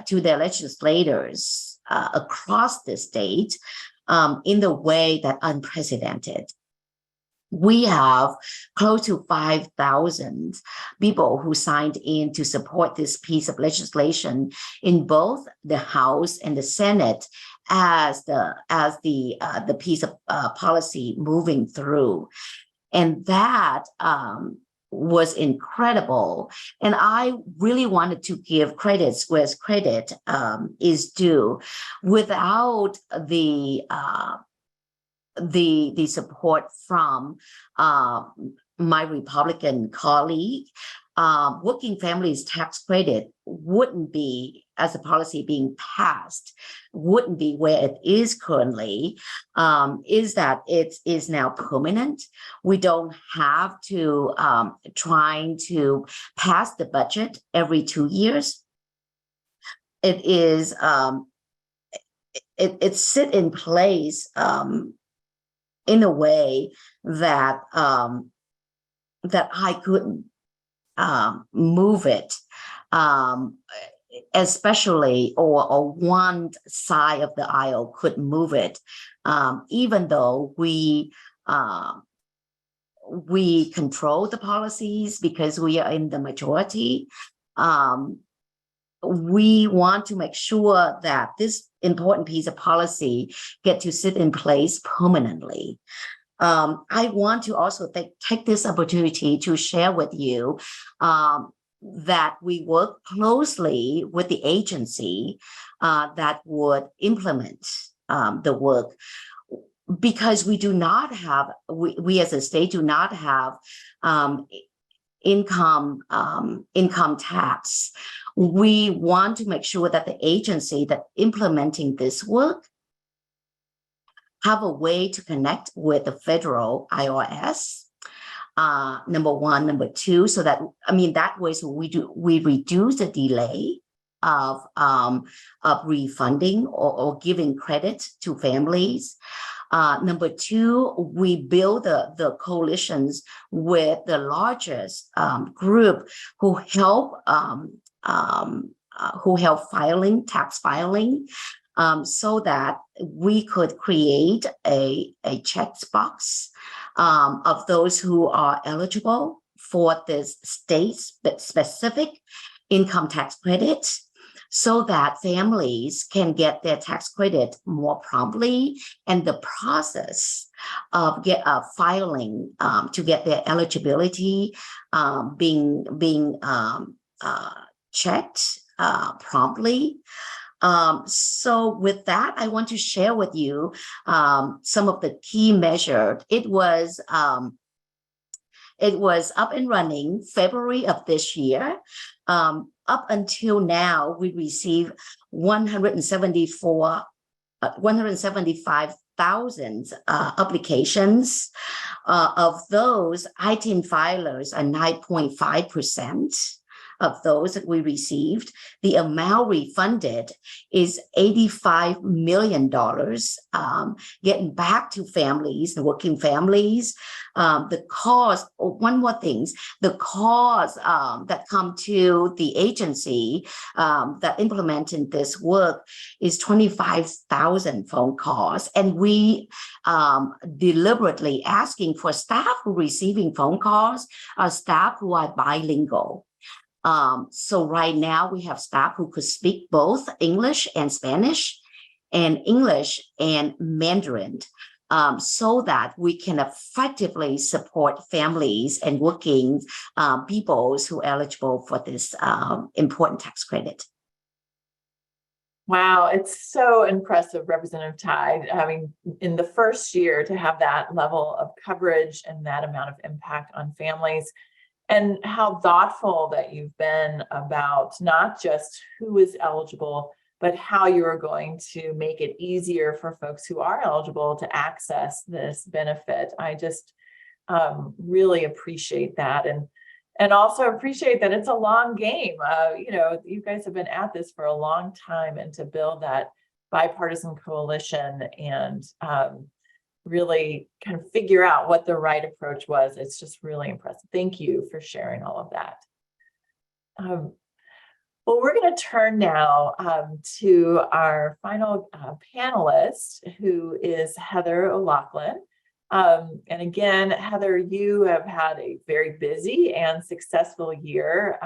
their legislators across the state in the way that unprecedented. We have close to 5,000 people who signed in to support this piece of legislation in both the House and the Senate as the piece of policy moving through. And that was incredible. And I really wanted to give credits where credit is due. Without the support from my Republican colleague, working families tax credit wouldn't be, as a policy being passed, wouldn't be where it is currently, is that it is now permanent. We don't have to trying to pass the budget every 2 years. It is it sit in place in a way that that I couldn't move it, especially or one side of the aisle could move it, even though we control the policies because we are in the majority. We want to make sure that this important piece of policy get to sit in place permanently. I want to also take this opportunity to share with you that we work closely with the agency that would implement the work, because we do not have, we as a state do not have income tax. We want to make sure that the agency that implementing this work have a way to connect with the federal IRS, number one. Number two, so that, that way, so we reduce the delay of refunding or giving credit to families. Number two, we build the coalitions with the largest group who help tax filing, so that we could create a checkbox of those who are eligible for this state-specific income tax credit, so that families can get their tax credit more promptly, and the process of filing to get their eligibility being checked promptly. So with that, I want to share with you some of the key measures. It was up and running February of this year. up until now, we receive 175,000 applications. Of those, ITIN filers are 9.5%. Of those that we received. The amount refunded is $85 million, getting back to families, working families. The cost, one more thing, the cost that come to the agency that implemented this work is 25,000 phone calls. And we deliberately asking for staff who receiving phone calls are staff who are bilingual. So right now we have staff who could speak both English and Spanish and English and Mandarin, so that we can effectively support families and working people who are eligible for this important tax credit. Wow, it's so impressive, Representative Tai, having in the first year to have that level of coverage and that amount of impact on families. And how thoughtful that you've been about not just who is eligible, but how you're going to make it easier for folks who are eligible to access this benefit. I just really appreciate that, and also appreciate that it's a long game. You guys have been at this for a long time, and to build that bipartisan coalition and really kind of figure out what the right approach was. It's just really impressive. Thank you for sharing all of that. Well, we're going to turn now to our final panelist, who is Heather O'Loughlin. And again, Heather, you have had a very busy and successful year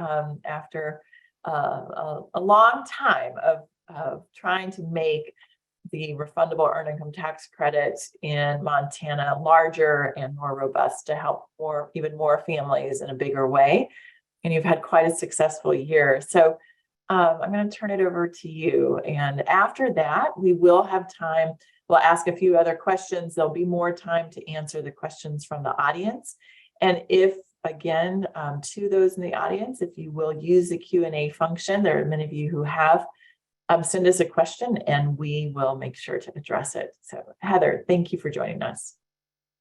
after a long time of trying to make the refundable earned income tax credit in Montana larger and more robust to help even more families in a bigger way. And you've had quite a successful year. So I'm going to turn it over to you. And after that, we will have time. We'll ask a few other questions. There'll be more time to answer the questions from the audience. And if, again, to those in the audience, if you will use the Q&A function, there are many of you who have, send us a question and we will make sure to address it. So Heather, thank you for joining us.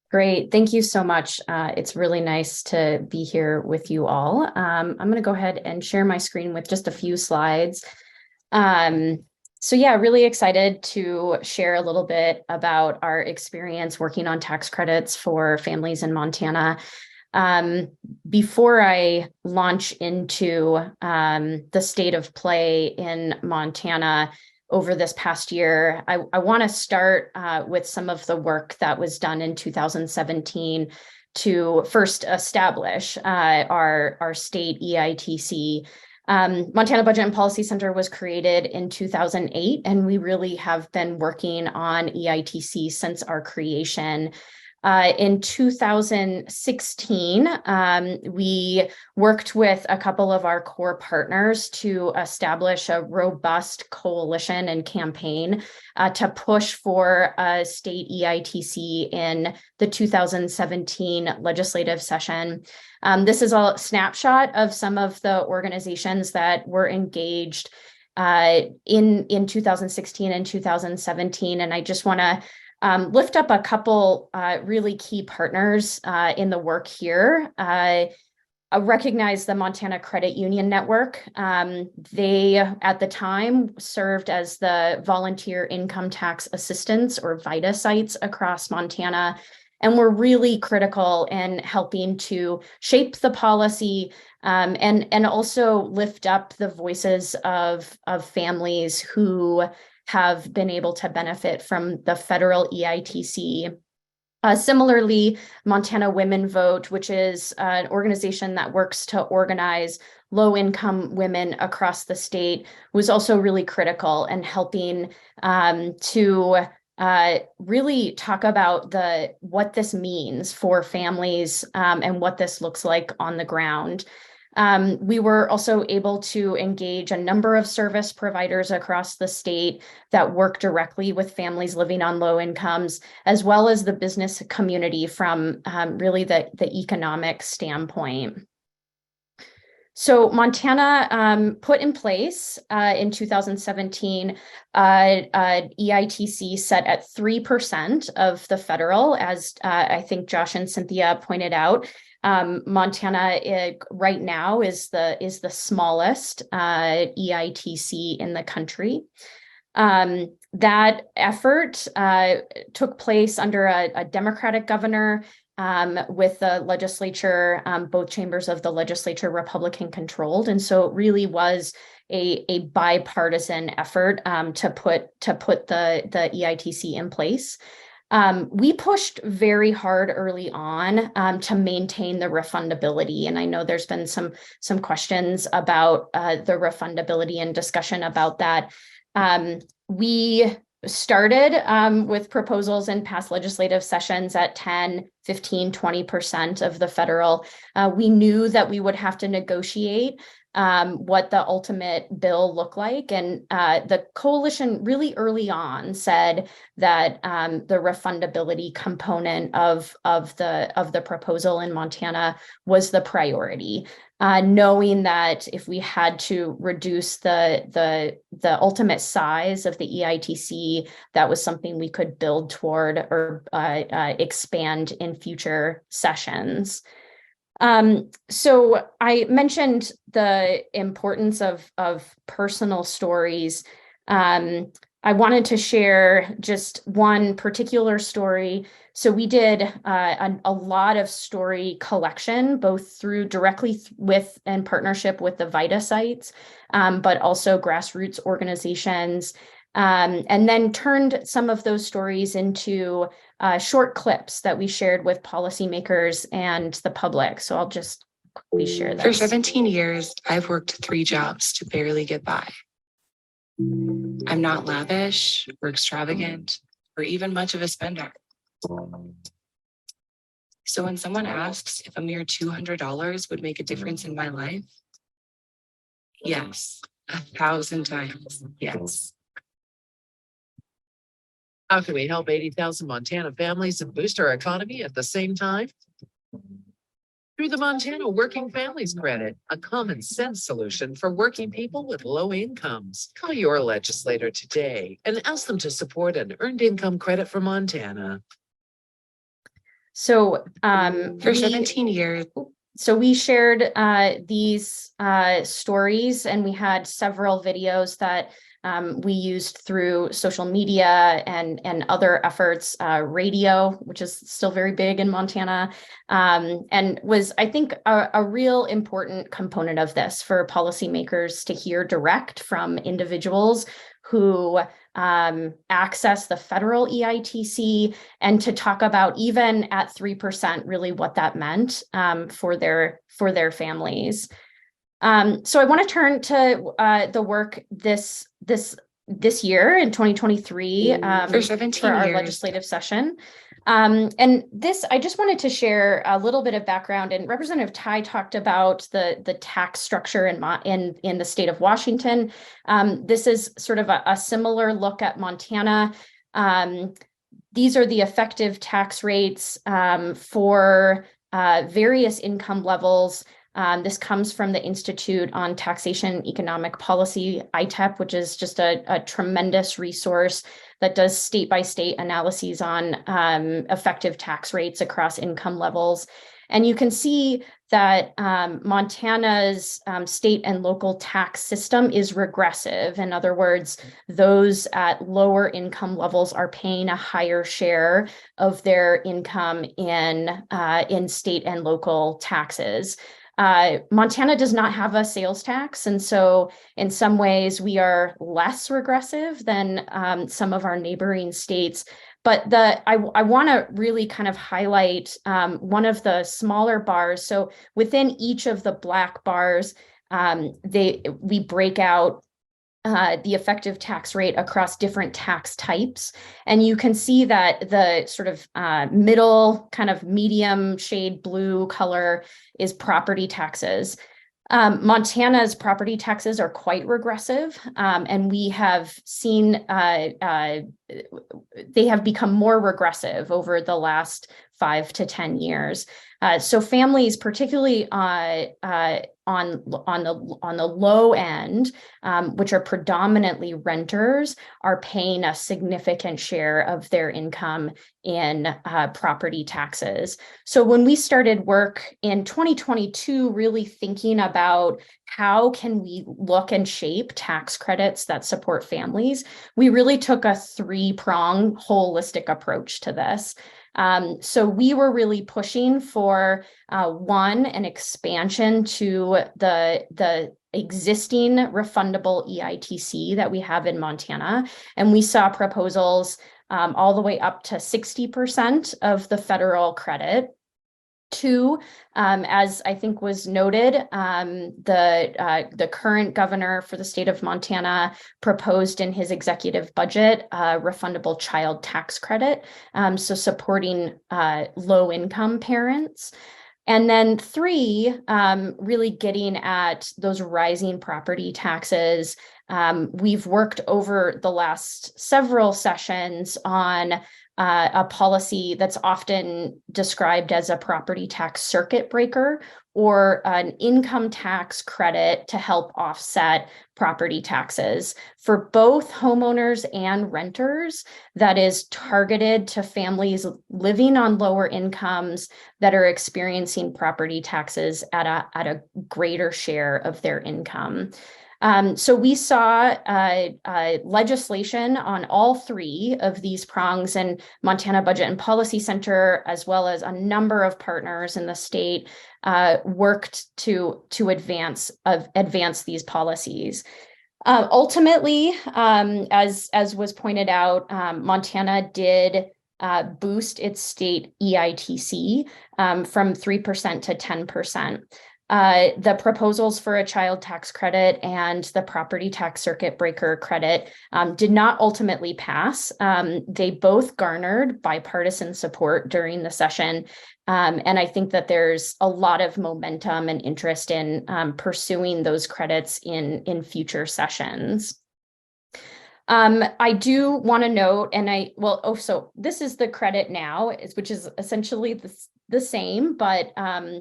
Great. Thank you so much. It's really nice to be here with you all. I'm going to go ahead and share my screen with just a few slides. So yeah, really excited to share a little bit about our experience working on tax credits for families in Montana. Before I launch into the state of play in Montana over this past year, I want to start with some of the work that was done in 2017 to first establish our state EITC. Montana Budget and Policy Center was created in 2008, and we really have been working on EITC since our creation. In 2016, we worked with a couple of our core partners to establish a robust coalition and campaign to push for a state EITC in the 2017 legislative session. This is a snapshot of some of the organizations that were engaged in 2016 and 2017, and I just want to lift up a couple really key partners in the work here. I recognize the Montana Credit Union Network. They, at the time, served as the volunteer income tax assistants, or VITA sites, across Montana, and were really critical in helping to shape the policy and also lift up the voices of families who have been able to benefit from the federal EITC. Similarly, Montana Women Vote, which is an organization that works to organize low-income women across the state, was also really critical in helping to really talk about what this means for families and what this looks like on the ground. We were also able to engage a number of service providers across the state that work directly with families living on low incomes, as well as the business community from really the economic standpoint. So Montana put in place in 2017 EITC set at 3% of the federal, as I think Josh and Cynthia pointed out. Montana right now is the smallest EITC in the country. That effort took place under a Democratic governor, with the legislature, both chambers of the legislature Republican controlled. And so it really was a bipartisan effort to put the EITC in place. We pushed very hard early on to maintain the refundability. And I know there's been some questions about the refundability and discussion about that. We started with proposals in past legislative sessions at 10, 15, 20% of the federal. We knew that we would have to negotiate what the ultimate bill looked like. And the coalition really early on said that the refundability component of the proposal in Montana was the priority. Knowing that if we had to reduce the ultimate size of the EITC, that was something we could build toward or expand in future sessions. So I mentioned the importance of personal stories. I wanted to share just one particular story. So we did a lot of story collection, both directly with and partnership with the VITA sites, but also grassroots organizations, and then turned some of those stories into short clips that we shared with policymakers and the public. So I'll just quickly share that. For 17 years, I've worked 3 jobs to barely get by. I'm not lavish or extravagant or even much of a spender. So when someone asks if a mere $200 would make a difference in my life, yes, 1,000 times, yes. How can we help 80,000 Montana families and boost our economy at the same time? Through the Montana Working Families Credit, a common sense solution for working people with low incomes. Call your legislator today and ask them to support an earned income credit for Montana. So For 17 years. So we shared these stories, and we had several videos that we used through social media and other efforts, radio, which is still very big in Montana, and was, I think, a real important component of this for policymakers to hear direct from individuals who access the federal EITC, and to talk about, even at 3%, really what that meant for their families. So I want to turn to the work this year in 2023 For 17 for our years. legislative session. And this, I just wanted to share a little bit of background. And Representative Tai talked about the tax structure in the state of Washington. This is sort of a similar look at Montana. These are the effective tax rates for various income levels. This comes from the Institute on Taxation and Economic Policy, ITEP, which is just a tremendous resource that does state-by-state analyses on effective tax rates across income levels. And you can see that Montana's state and local tax system is regressive. In other words, those at lower income levels are paying a higher share of their income in state and local taxes. Montana does not have a sales tax, and so in some ways we are less regressive than some of our neighboring states. But I want to really kind of highlight one of the smaller bars. So within each of the black bars, we break out the effective tax rate across different tax types. And you can see that the sort of middle kind of medium shade blue color is property taxes. Montana's property taxes are quite regressive, and we have seen they have become more regressive over the last 5 to 10 years. So families, particularly on the low end, which are predominantly renters, are paying a significant share of their income in property taxes. So when we started work in 2022, really thinking about how can we look and shape tax credits that support families, we really took a 3-prong holistic approach to this. So we were really pushing for one, an expansion to the existing refundable EITC that we have in Montana. And we saw proposals all the way up to 60% of the federal credit. 2, as I think was noted, the current governor for the state of Montana proposed in his executive budget refundable child tax credit, so supporting low-income parents. And then 3, really getting at those rising property taxes. We've worked over the last several sessions on a policy that's often described as a property tax circuit breaker, or an income tax credit to help offset property taxes for both homeowners and renters, that is targeted to families living on lower incomes that are experiencing property taxes at a greater share of their income. So we saw legislation on all 3 of these prongs, and Montana Budget and Policy Center, as well as a number of partners in the state, worked to advance these policies. Ultimately, as was pointed out, Montana did boost its state EITC from 3% to 10%. The proposals for a child tax credit and the property tax circuit breaker credit did not ultimately pass. They both garnered bipartisan support during the session. And I think that there's a lot of momentum and interest in pursuing those credits in future sessions. I do want to note, so this is the credit now, which is essentially the same, but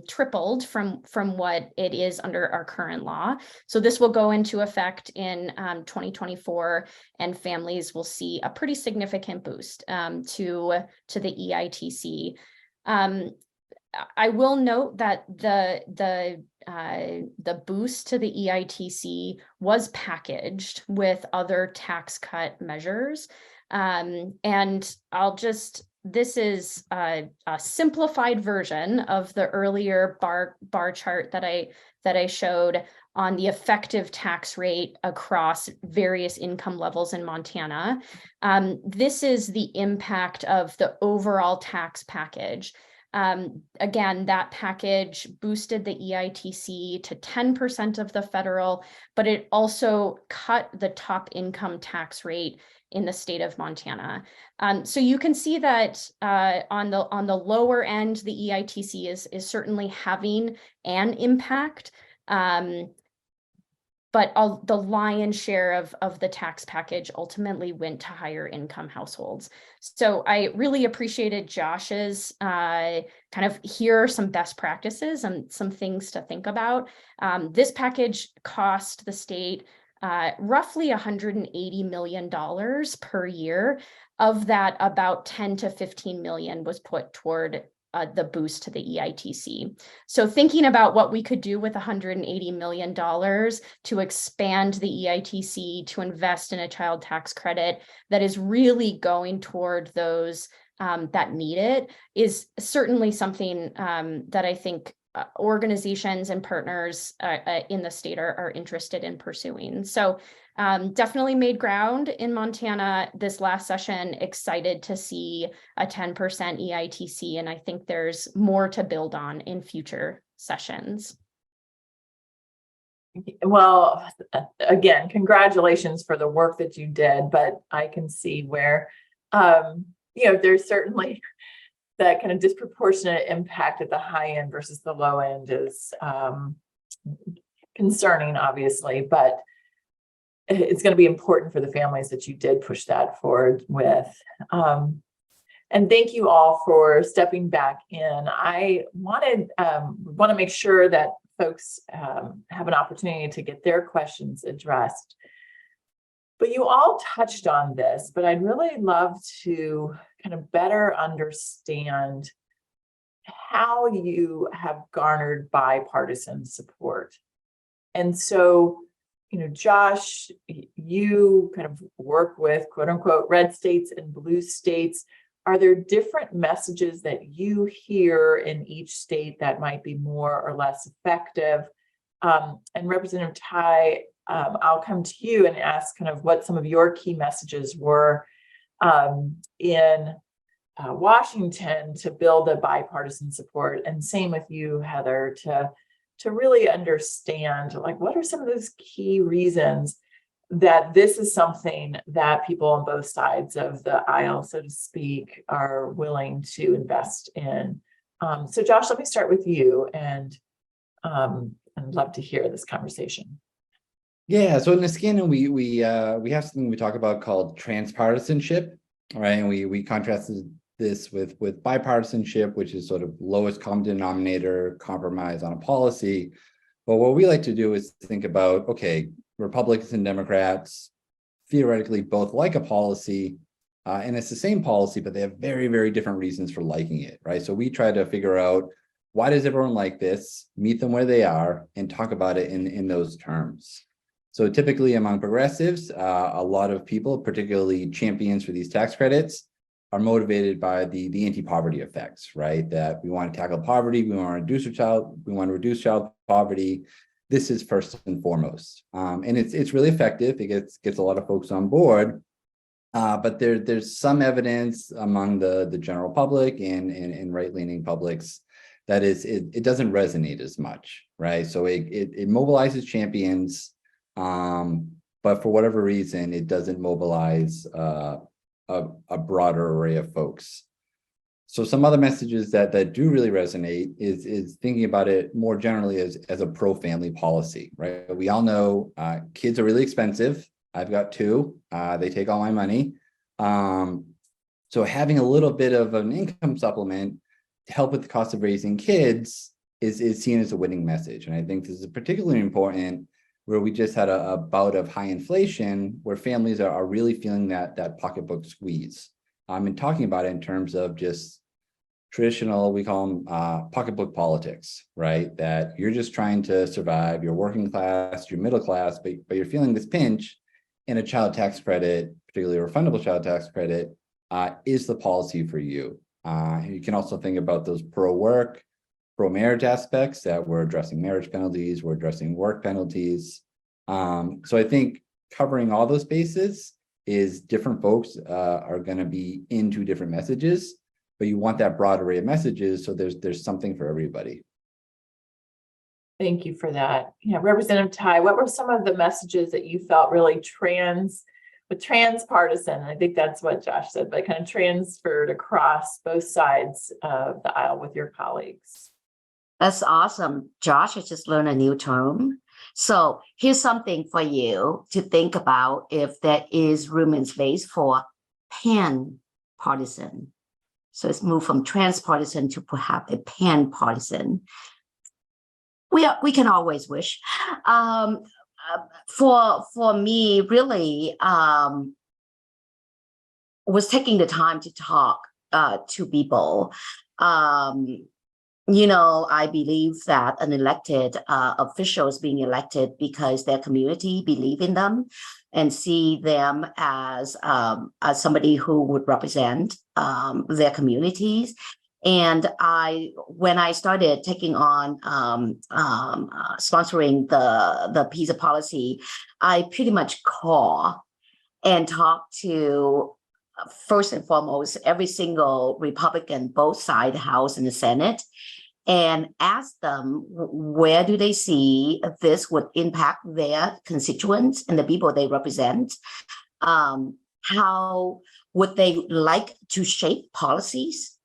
tripled from what it is under our current law. So this will go into effect in 2024, and families will see a pretty significant boost to the EITC. I will note that the boost to the EITC was packaged with other tax cut measures. And this is a simplified version of the earlier bar chart that I showed on the effective tax rate across various income levels in Montana. This is the impact of the overall tax package. Again, that package boosted the EITC to 10% of the federal, but it also cut the top income tax rate in the state of Montana. So you can see that on the lower end, the EITC is certainly having an impact. But the lion's share of the tax package ultimately went to higher income households. So I really appreciated Josh's kind of, here are some best practices and some things to think about. This package cost the state roughly $180 million per year. Of that, about 10 to 15 million was put toward the boost to the EITC. So thinking about what we could do with $180 million to expand the EITC, to invest in a child tax credit that is really going toward those that need it, is certainly something that I think organizations and partners in the state are interested in pursuing. So definitely made ground in Montana this last session. Excited to see a 10% EITC, and I think there's more to build on in future sessions. Well, again, congratulations for the work that you did, but I can see where, there's certainly that kind of disproportionate impact at the high end versus the low end is concerning, obviously, but it's going to be important for the families that you did push that forward with. And thank you all for stepping back in. I want to make sure that folks have an opportunity to get their questions addressed. But you all touched on this, but I'd really love to kind of better understand how you have garnered bipartisan support. And so, Josh, you kind of work with quote unquote red states and blue states. Are there different messages that you hear in each state that might be more or less effective? And Representative Tai, I'll come to you and ask kind of what some of your key messages were in Washington to build a bipartisan support, and same with you, Heather, to really understand, like, what are some of those key reasons that this is something that people on both sides of the aisle, so to speak, are willing to invest in. So Josh, let me start with you, and I'd love to hear this conversation. Yeah, so in Niskanen, we have something we talk about called transpartisanship, right? And we contrasted this with bipartisanship, which is sort of lowest common denominator compromise on a policy. But what we like to do is think about, okay, Republicans and Democrats theoretically both like a policy, and it's the same policy, but they have very, very different reasons for liking it, right? So we try to figure out, why does everyone like this, meet them where they are, and talk about it in those terms. So typically among progressives, a lot of people, particularly champions for these tax credits, are motivated by the anti-poverty effects, right? That we want to tackle poverty, we want to reduce child poverty. This is first and foremost, and it's really effective. It gets a lot of folks on board, but there's some evidence among the general public and right-leaning publics that it doesn't resonate as much, right? So it mobilizes champions, but for whatever reason, it doesn't mobilize a broader array of folks. So some other messages that do really resonate is thinking about it more generally as a pro-family policy, right? We all know kids are really expensive. I've got two, they take all my money. So having a little bit of an income supplement to help with the cost of raising kids is seen as a winning message. And I think this is particularly important where we just had a bout of high inflation, where families are really feeling that pocketbook squeeze. And talking about it in terms of just traditional, we call them pocketbook politics, right? That you're just trying to survive, you're working class, you're middle class, but you're feeling this pinch, and a child tax credit, particularly a refundable child tax credit, is the policy for you. You can also think about those pro-work, pro-marriage aspects, that we're addressing marriage penalties, we're addressing work penalties. So I think covering all those bases is different folks are going to be into different messages, but you want that broad array of messages, so there's something for everybody. Thank you for that. Yeah, Representative Tai, what were some of the messages that you felt really transpartisan? I think that's what Josh said, but kind of transferred across both sides of the aisle with your colleagues. That's awesome. Josh, I just learned a new term. So here's something for you to think about if there is room and space for pan-partisan. So it's moved from transpartisan to perhaps a pan-partisan. We can always wish. For me, really, was taking the time to talk to people. I believe that an elected official is being elected because their community believe in them and see them as somebody who would represent their communities. And when I started taking on sponsoring the piece of policy, I pretty much call and talk to, first and foremost, every single Republican, both sides, the House and the Senate, and ask them where do they see this would impact their constituents and the people they represent. How would they like to shape policies?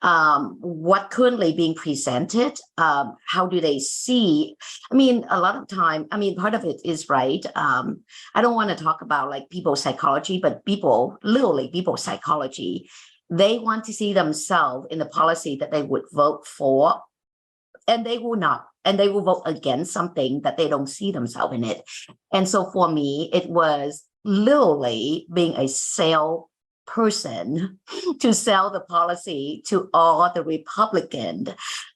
what currently being presented, how do they see? I mean, a lot of time, I mean, part of it is right. I don't want to talk about like people's psychology, but literally people's psychology. They want to see themselves in the policy that they would vote for, and they will not. And they will vote against something that they don't see themselves in it. And so for me, it was literally being a salesperson to sell the policy to all the Republicans.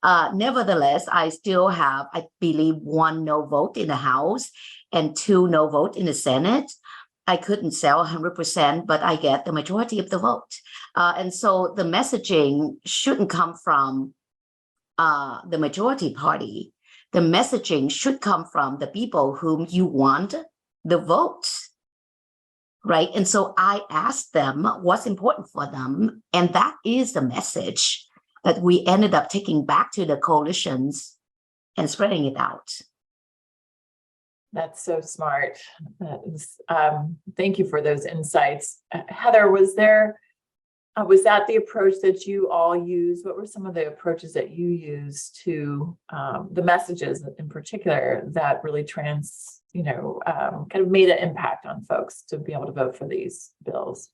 Nevertheless, I still have, I believe, 1 no vote in the House and 2 no vote in the Senate. I couldn't sell 100%, but I get the majority of the vote. And so the messaging shouldn't come from the majority party. The messaging should come from the people whom you want the votes, right? And so I asked them what's important for them. And that is the message that we ended up taking back to the coalitions and spreading it out. That's so smart. That is, thank you for those insights. Heather, was that the approach that you all used? What were some of the approaches that you used to the messages in particular that really kind of made an impact on folks to be able to vote for these bills?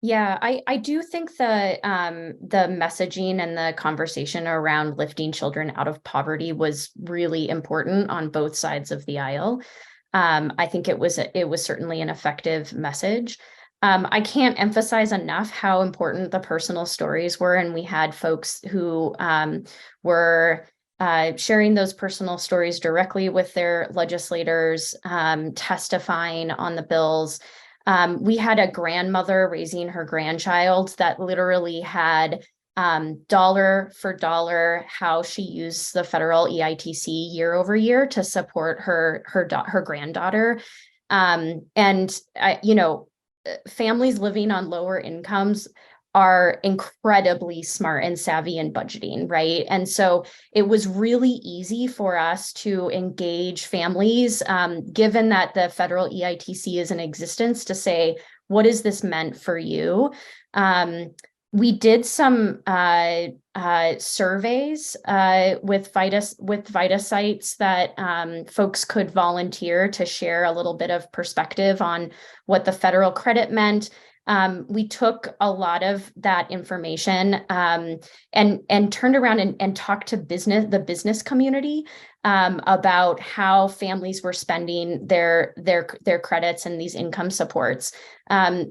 Yeah, I do think the messaging and the conversation around lifting children out of poverty was really important on both sides of the aisle. I think it was certainly an effective message. I can't emphasize enough how important the personal stories were, and we had folks who were sharing those personal stories directly with their legislators, testifying on the bills. We had a grandmother raising her grandchild that literally had dollar for dollar how she used the federal EITC year over year to support her granddaughter. Families living on lower incomes are incredibly smart and savvy in budgeting, right? And so it was really easy for us to engage families, given that the federal EITC is in existence, to say, what is this meant for you? We did some surveys with VITA sites that folks could volunteer to share a little bit of perspective on what the federal credit meant. We took a lot of that information and turned around and talked to the business community about how families were spending their credits and these income supports.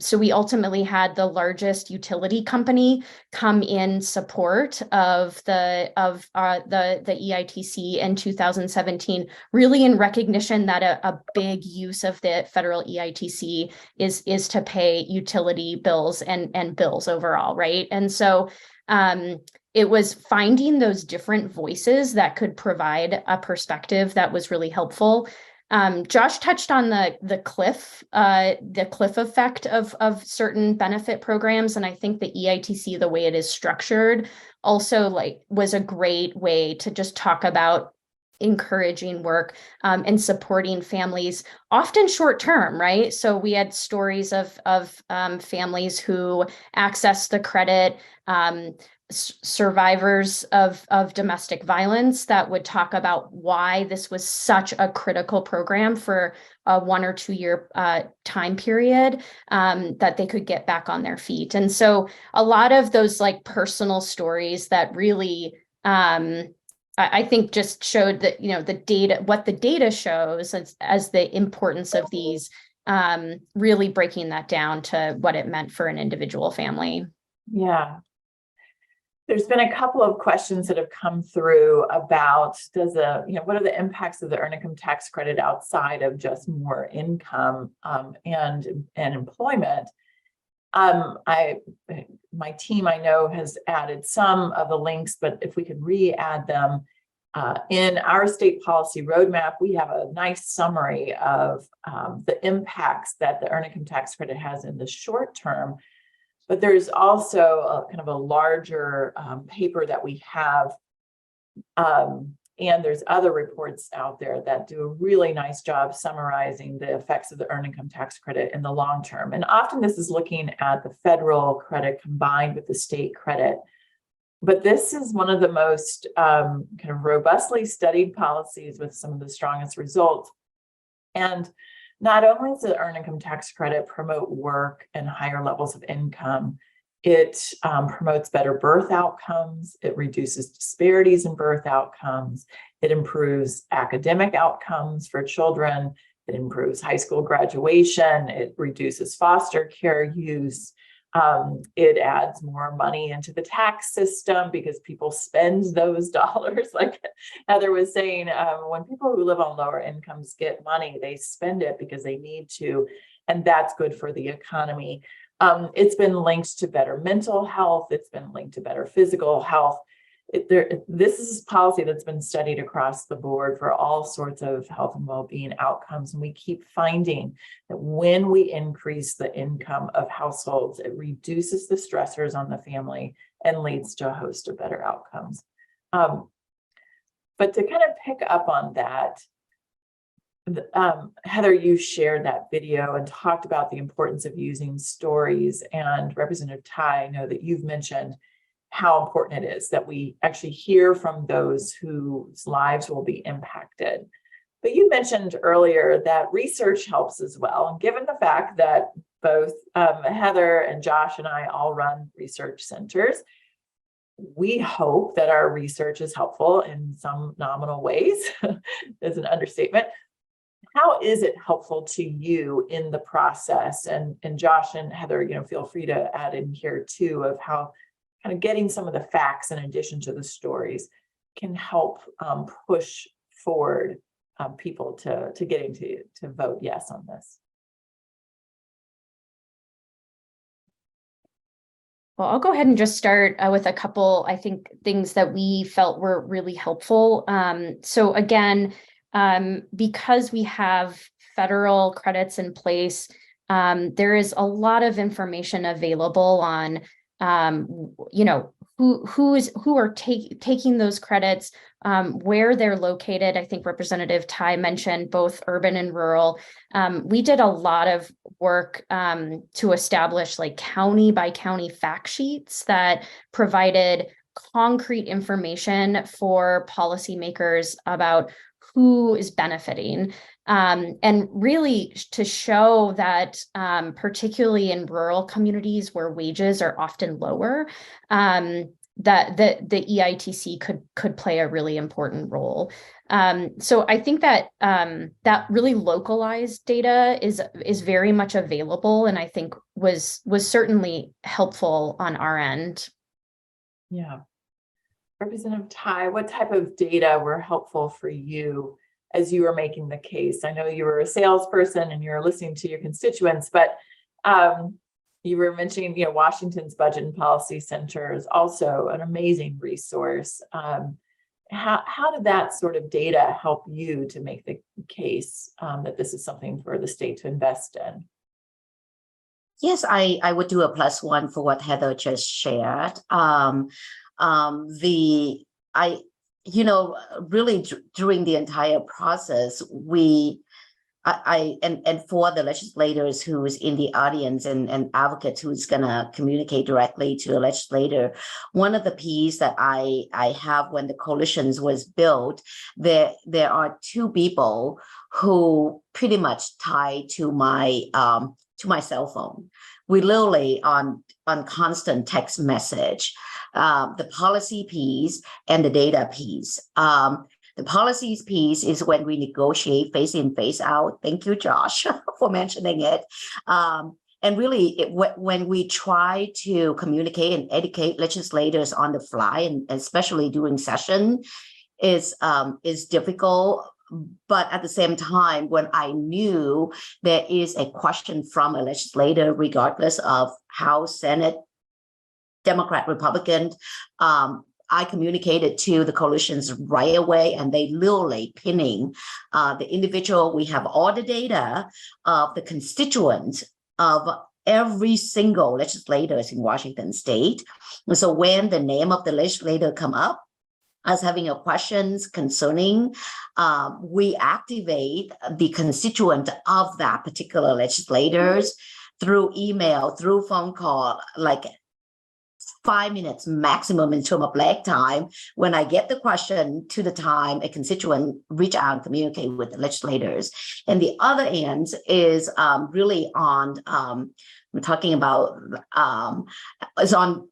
So we ultimately had the largest utility company come in support of the EITC in 2017, really in recognition that a big use of the federal EITC is to pay utility bills and bills overall, right? And so it was finding those different voices that could provide a perspective that was really helpful. Josh touched on the cliff effect of certain benefit programs, and I think the EITC, the way it is structured, also was a great way to just talk about encouraging work and supporting families, often short term, right? So we had stories of families who accessed the credit, survivors of domestic violence that would talk about why this was such a critical program for a 1 or 2 year time period, that they could get back on their feet. And so a lot of those personal stories that really I think just showed that, what the data shows as the importance of these, really breaking that down to what it meant for an individual family. Yeah. There's been a couple of questions that have come through about what are the impacts of the earned income tax credit outside of just more income and employment. My team, I know, has added some of the links, but if we could re-add them in our state policy roadmap, we have a nice summary of the impacts that the earned income tax credit has in the short term. But there's also kind of a larger paper that we have, and there's other reports out there that do a really nice job summarizing the effects of the earned income tax credit in the long term. And often this is looking at the federal credit combined with the state credit. But this is one of the most kind of robustly studied policies with some of the strongest results. And not only does the earned income tax credit promote work and higher levels of income, it promotes better birth outcomes, it reduces disparities in birth outcomes, it improves academic outcomes for children, it improves high school graduation, it reduces foster care use. It adds more money into the tax system because people spend those dollars. Like Heather was saying, when people who live on lower incomes get money, they spend it because they need to, and that's good for the economy. It's been linked to better mental health. It's been linked to better physical health. This is policy that's been studied across the board for all sorts of health and well-being outcomes. And we keep finding that when we increase the income of households, it reduces the stressors on the family and leads to a host of better outcomes. But to kind of pick up on that, Heather, you shared that video and talked about the importance of using stories, and Representative Tai, I know that you've mentioned how important it is that we actually hear from those whose lives will be impacted. But you mentioned earlier that research helps as well. And given the fact that both Heather and Josh and I all run research centers, we hope that our research is helpful in some nominal ways. Is an understatement. How is it helpful to you in the process? And Josh and Heather, feel free to add in here too, of how kind of getting some of the facts in addition to the stories can help push forward people to getting to vote yes on this. Well, I'll go ahead and just start with a couple, I think, things that we felt were really helpful. So again, because we have federal credits in place, there is a lot of information available on who are taking those credits, where they're located. I think Representative Tai mentioned both urban and rural. We did a lot of work to establish like county by county fact sheets that provided concrete information for policymakers about who is benefiting. And really to show that particularly in rural communities where wages are often lower, that the EITC could play a really important role. So I think that that really localized data is very much available, and I think was certainly helpful on our end. Yeah. Representative Tai, what type of data were helpful for you as you were making the case? I know you were a salesperson and you're listening to your constituents, but you were mentioning, Washington's Budget and Policy Center is also an amazing resource. How did that sort of data help you to make the case that this is something for the state to invest in? Yes, I would do a +1 for what Heather just shared. Really during the entire process, and for the legislators who's in the audience and advocates who's gonna communicate directly to a legislator, one of the P's that I have when the coalitions was built, there are two people who pretty much tie to my cell phone. We literally on constant text message, the policy piece and the data piece. The policies piece is when we negotiate phase in, phase out. Thank you, Josh, for mentioning it. And really, when we try to communicate and educate legislators on the fly, and especially during session, is difficult. But at the same time, when I knew there is a question from a legislator, regardless of House, Senate, Democrat, Republican, I communicated to the coalitions right away, and they literally pinning the individual. We have all the data of the constituents of every single legislators in Washington state. And so when the name of the legislator come up, as having a questions concerning, we activate the constituent of that particular legislators through email, through phone call, like 5 minutes maximum in terms of lag time. When I get the question to the time a constituent reach out and communicate with the legislators. And the other end is really on I'm talking about is on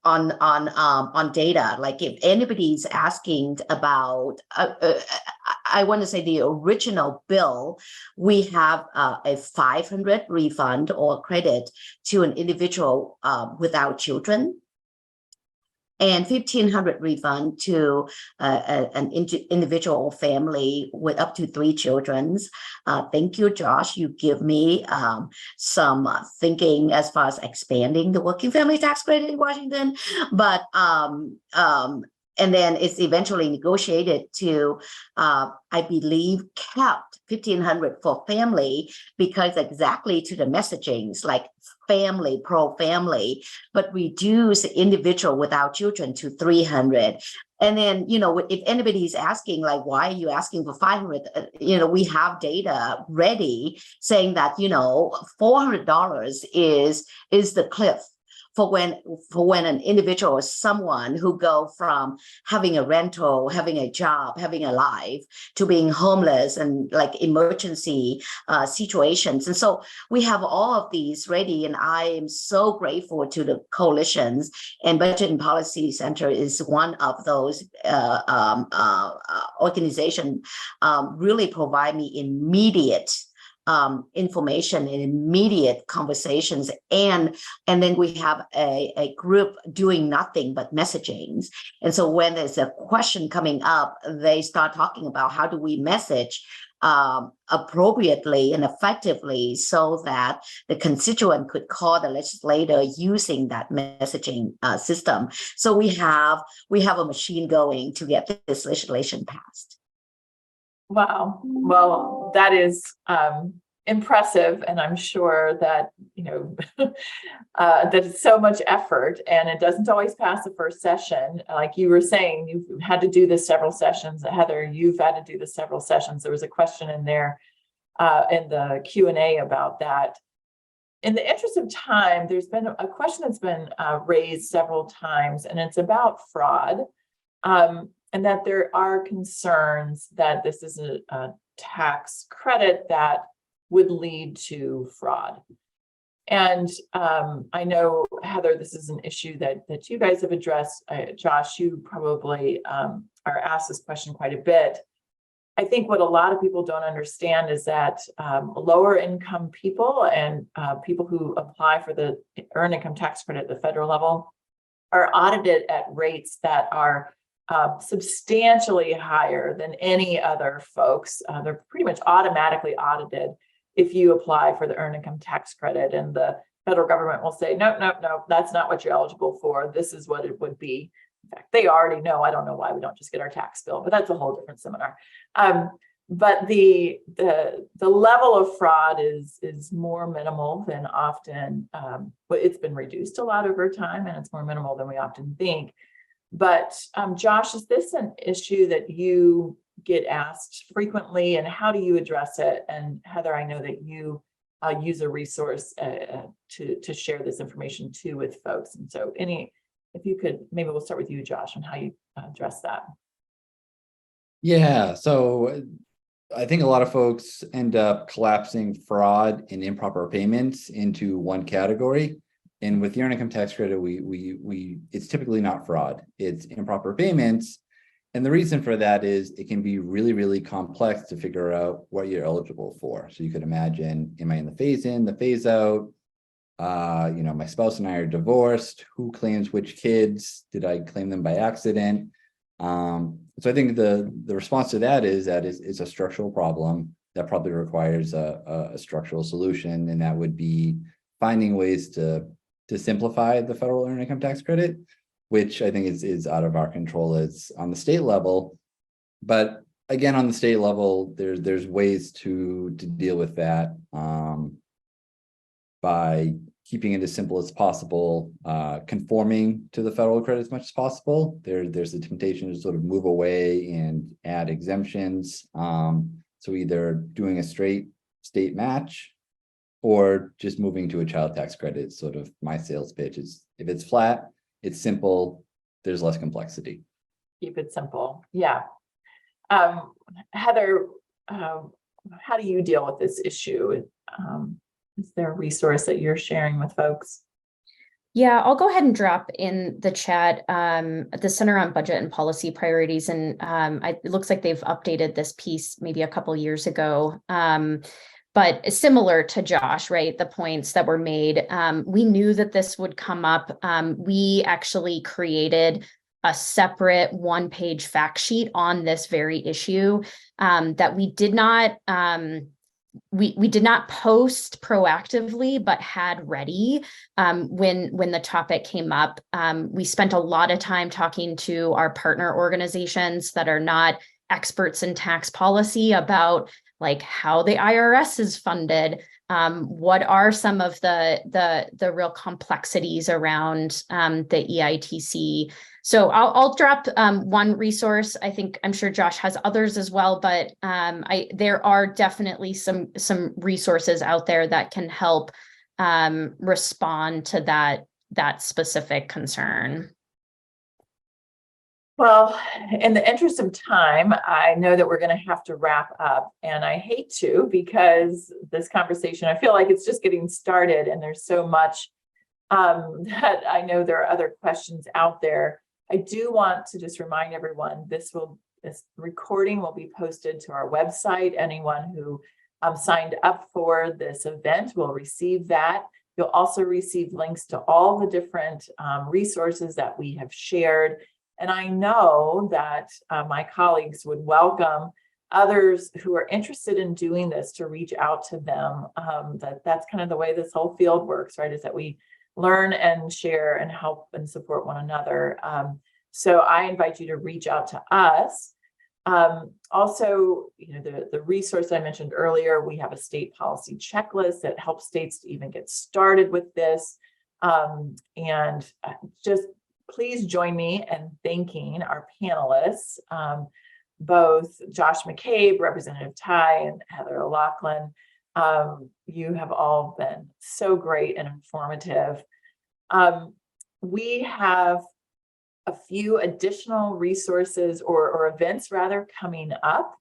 data. Like if anybody's asking about, I want to say the original bill, we have a 500 refund or credit to an individual without children, and 1,500 refund to an individual or family with up to 3 children. Thank you, Josh. You give me some thinking as far as expanding the working family tax credit in Washington, but and then it's eventually negotiated to, I believe, kept 1,500 for family because exactly to the messagings like family, pro-family, but reduce individual without children to 300. And then, if anybody's asking, like, why are you asking for 500? We have data ready saying that, $400 is the cliff for when an individual or someone who go from having a rental, having a job, having a life to being homeless and like emergency situations. And so we have all of these ready, and I am so grateful to the coalitions, and Budget and Policy Center is one of those organizations really provide me immediate information and immediate conversations, and then we have a group doing nothing but messaging. And so when there's a question coming up, they start talking about how do we message appropriately and effectively so that the constituent could call the legislator using that messaging system. So we have a machine going to get this legislation passed. Wow. Well, that is impressive. And I'm sure that, that it's so much effort, and it doesn't always pass the first session. Like you were saying, you've had to do this several sessions. Heather, you've had to do this several sessions. There was a question in there in the Q&A about that. In the interest of time, there's been a question that's been raised several times, and it's about fraud. And that there are concerns that this is a tax credit that would lead to fraud. And I know, Heather, this is an issue that you guys have addressed. Josh, you probably are asked this question quite a bit. I think what a lot of people don't understand is that lower income people and people who apply for the earned income tax credit at the federal level are audited at rates that are substantially higher than any other folks. They're pretty much automatically audited if you apply for the earned income tax credit, and the federal government will say, no, that's not what you're eligible for. This is what it would be. In fact, they already know. I don't know why we don't just get our tax bill, but that's a whole different seminar. But the level of fraud is more minimal than often. It's been reduced a lot over time, and it's more minimal than we often think. But Josh, is this an issue that you get asked frequently, and how do you address it? And Heather, I know that you use a resource to share this information too with folks. And so if you could, maybe we'll start with you, Josh, on how you address that. Yeah, so I think a lot of folks end up collapsing fraud and improper payments into one category. And with the earned income tax credit, it's typically not fraud, it's improper payments. And the reason for that is it can be really, really complex to figure out what you're eligible for. So you could imagine, am I in the phase in, the phase out? My spouse and I are divorced. Who claims which kids? Did I claim them by accident? So I think the response to that is it's a structural problem that probably requires a structural solution, and that would be finding ways to simplify the federal earned income tax credit, which I think is out of our control. It's on the state level, but again, on the state level, there's ways to deal with that by keeping it as simple as possible, conforming to the federal credit as much as possible. There's a temptation to sort of move away and add exemptions. So either doing a straight state match or just moving to a child tax credit. Sort of my sales pitch is, if it's flat, it's simple, there's less complexity. Keep it simple. Yeah. Heather, how do you deal with this issue? Is there a resource that you're sharing with folks? Yeah, I'll go ahead and drop in the chat the Center on Budget and Policy Priorities. And it looks like they've updated this piece maybe a couple years ago. But similar to Josh, right? The points that were made, we knew that this would come up. We actually created a separate one-page fact sheet on this very issue that we did not we did not post proactively, but had ready when the topic came up. We spent a lot of time talking to our partner organizations that are not experts in tax policy about like how the IRS is funded. What are some of the real complexities around the EITC? So I'll drop one resource. I'm sure Josh has others as well, but there are definitely some resources out there that can help respond to that specific concern. Well, in the interest of time, I know that we're going to have to wrap up, and I hate to, because this conversation, I feel like it's just getting started and there's so much that I know there are other questions out there. I do want to just remind everyone, this recording will be posted to our website. Anyone who signed up for this event will receive that. You'll also receive links to all the different resources that we have shared. And I know that my colleagues would welcome others who are interested in doing this to reach out to them. That's kind of the way this whole field works, right? Is that we learn and share and help and support one another. So I invite you to reach out to us. Also, the resource I mentioned earlier, we have a state policy checklist that helps states to even get started with this. And just please join me in thanking our panelists, both Josh McCabe, Representative Ty, and Heather O'Loughlin. You have all been so great and informative. We have a few additional resources or events rather coming up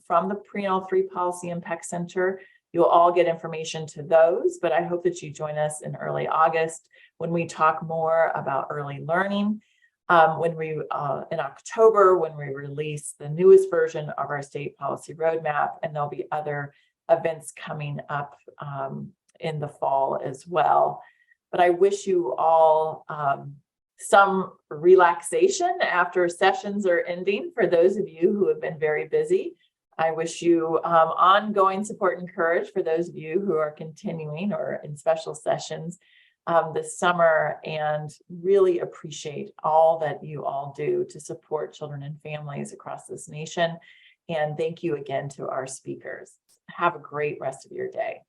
from the Prenatal 3 Policy Impact Center. You'll all get information to those, but I hope that you join us in early August when we talk more about early learning. In October, when we release the newest version of our state policy roadmap, and there'll be other events coming up in the fall as well. But I wish you all some relaxation after sessions are ending. For those of you who have been very busy, I wish you ongoing support and courage for those of you who are continuing or in special sessions this summer, and really appreciate all that you all do to support children and families across this nation. And thank you again to our speakers. Have a great rest of your day.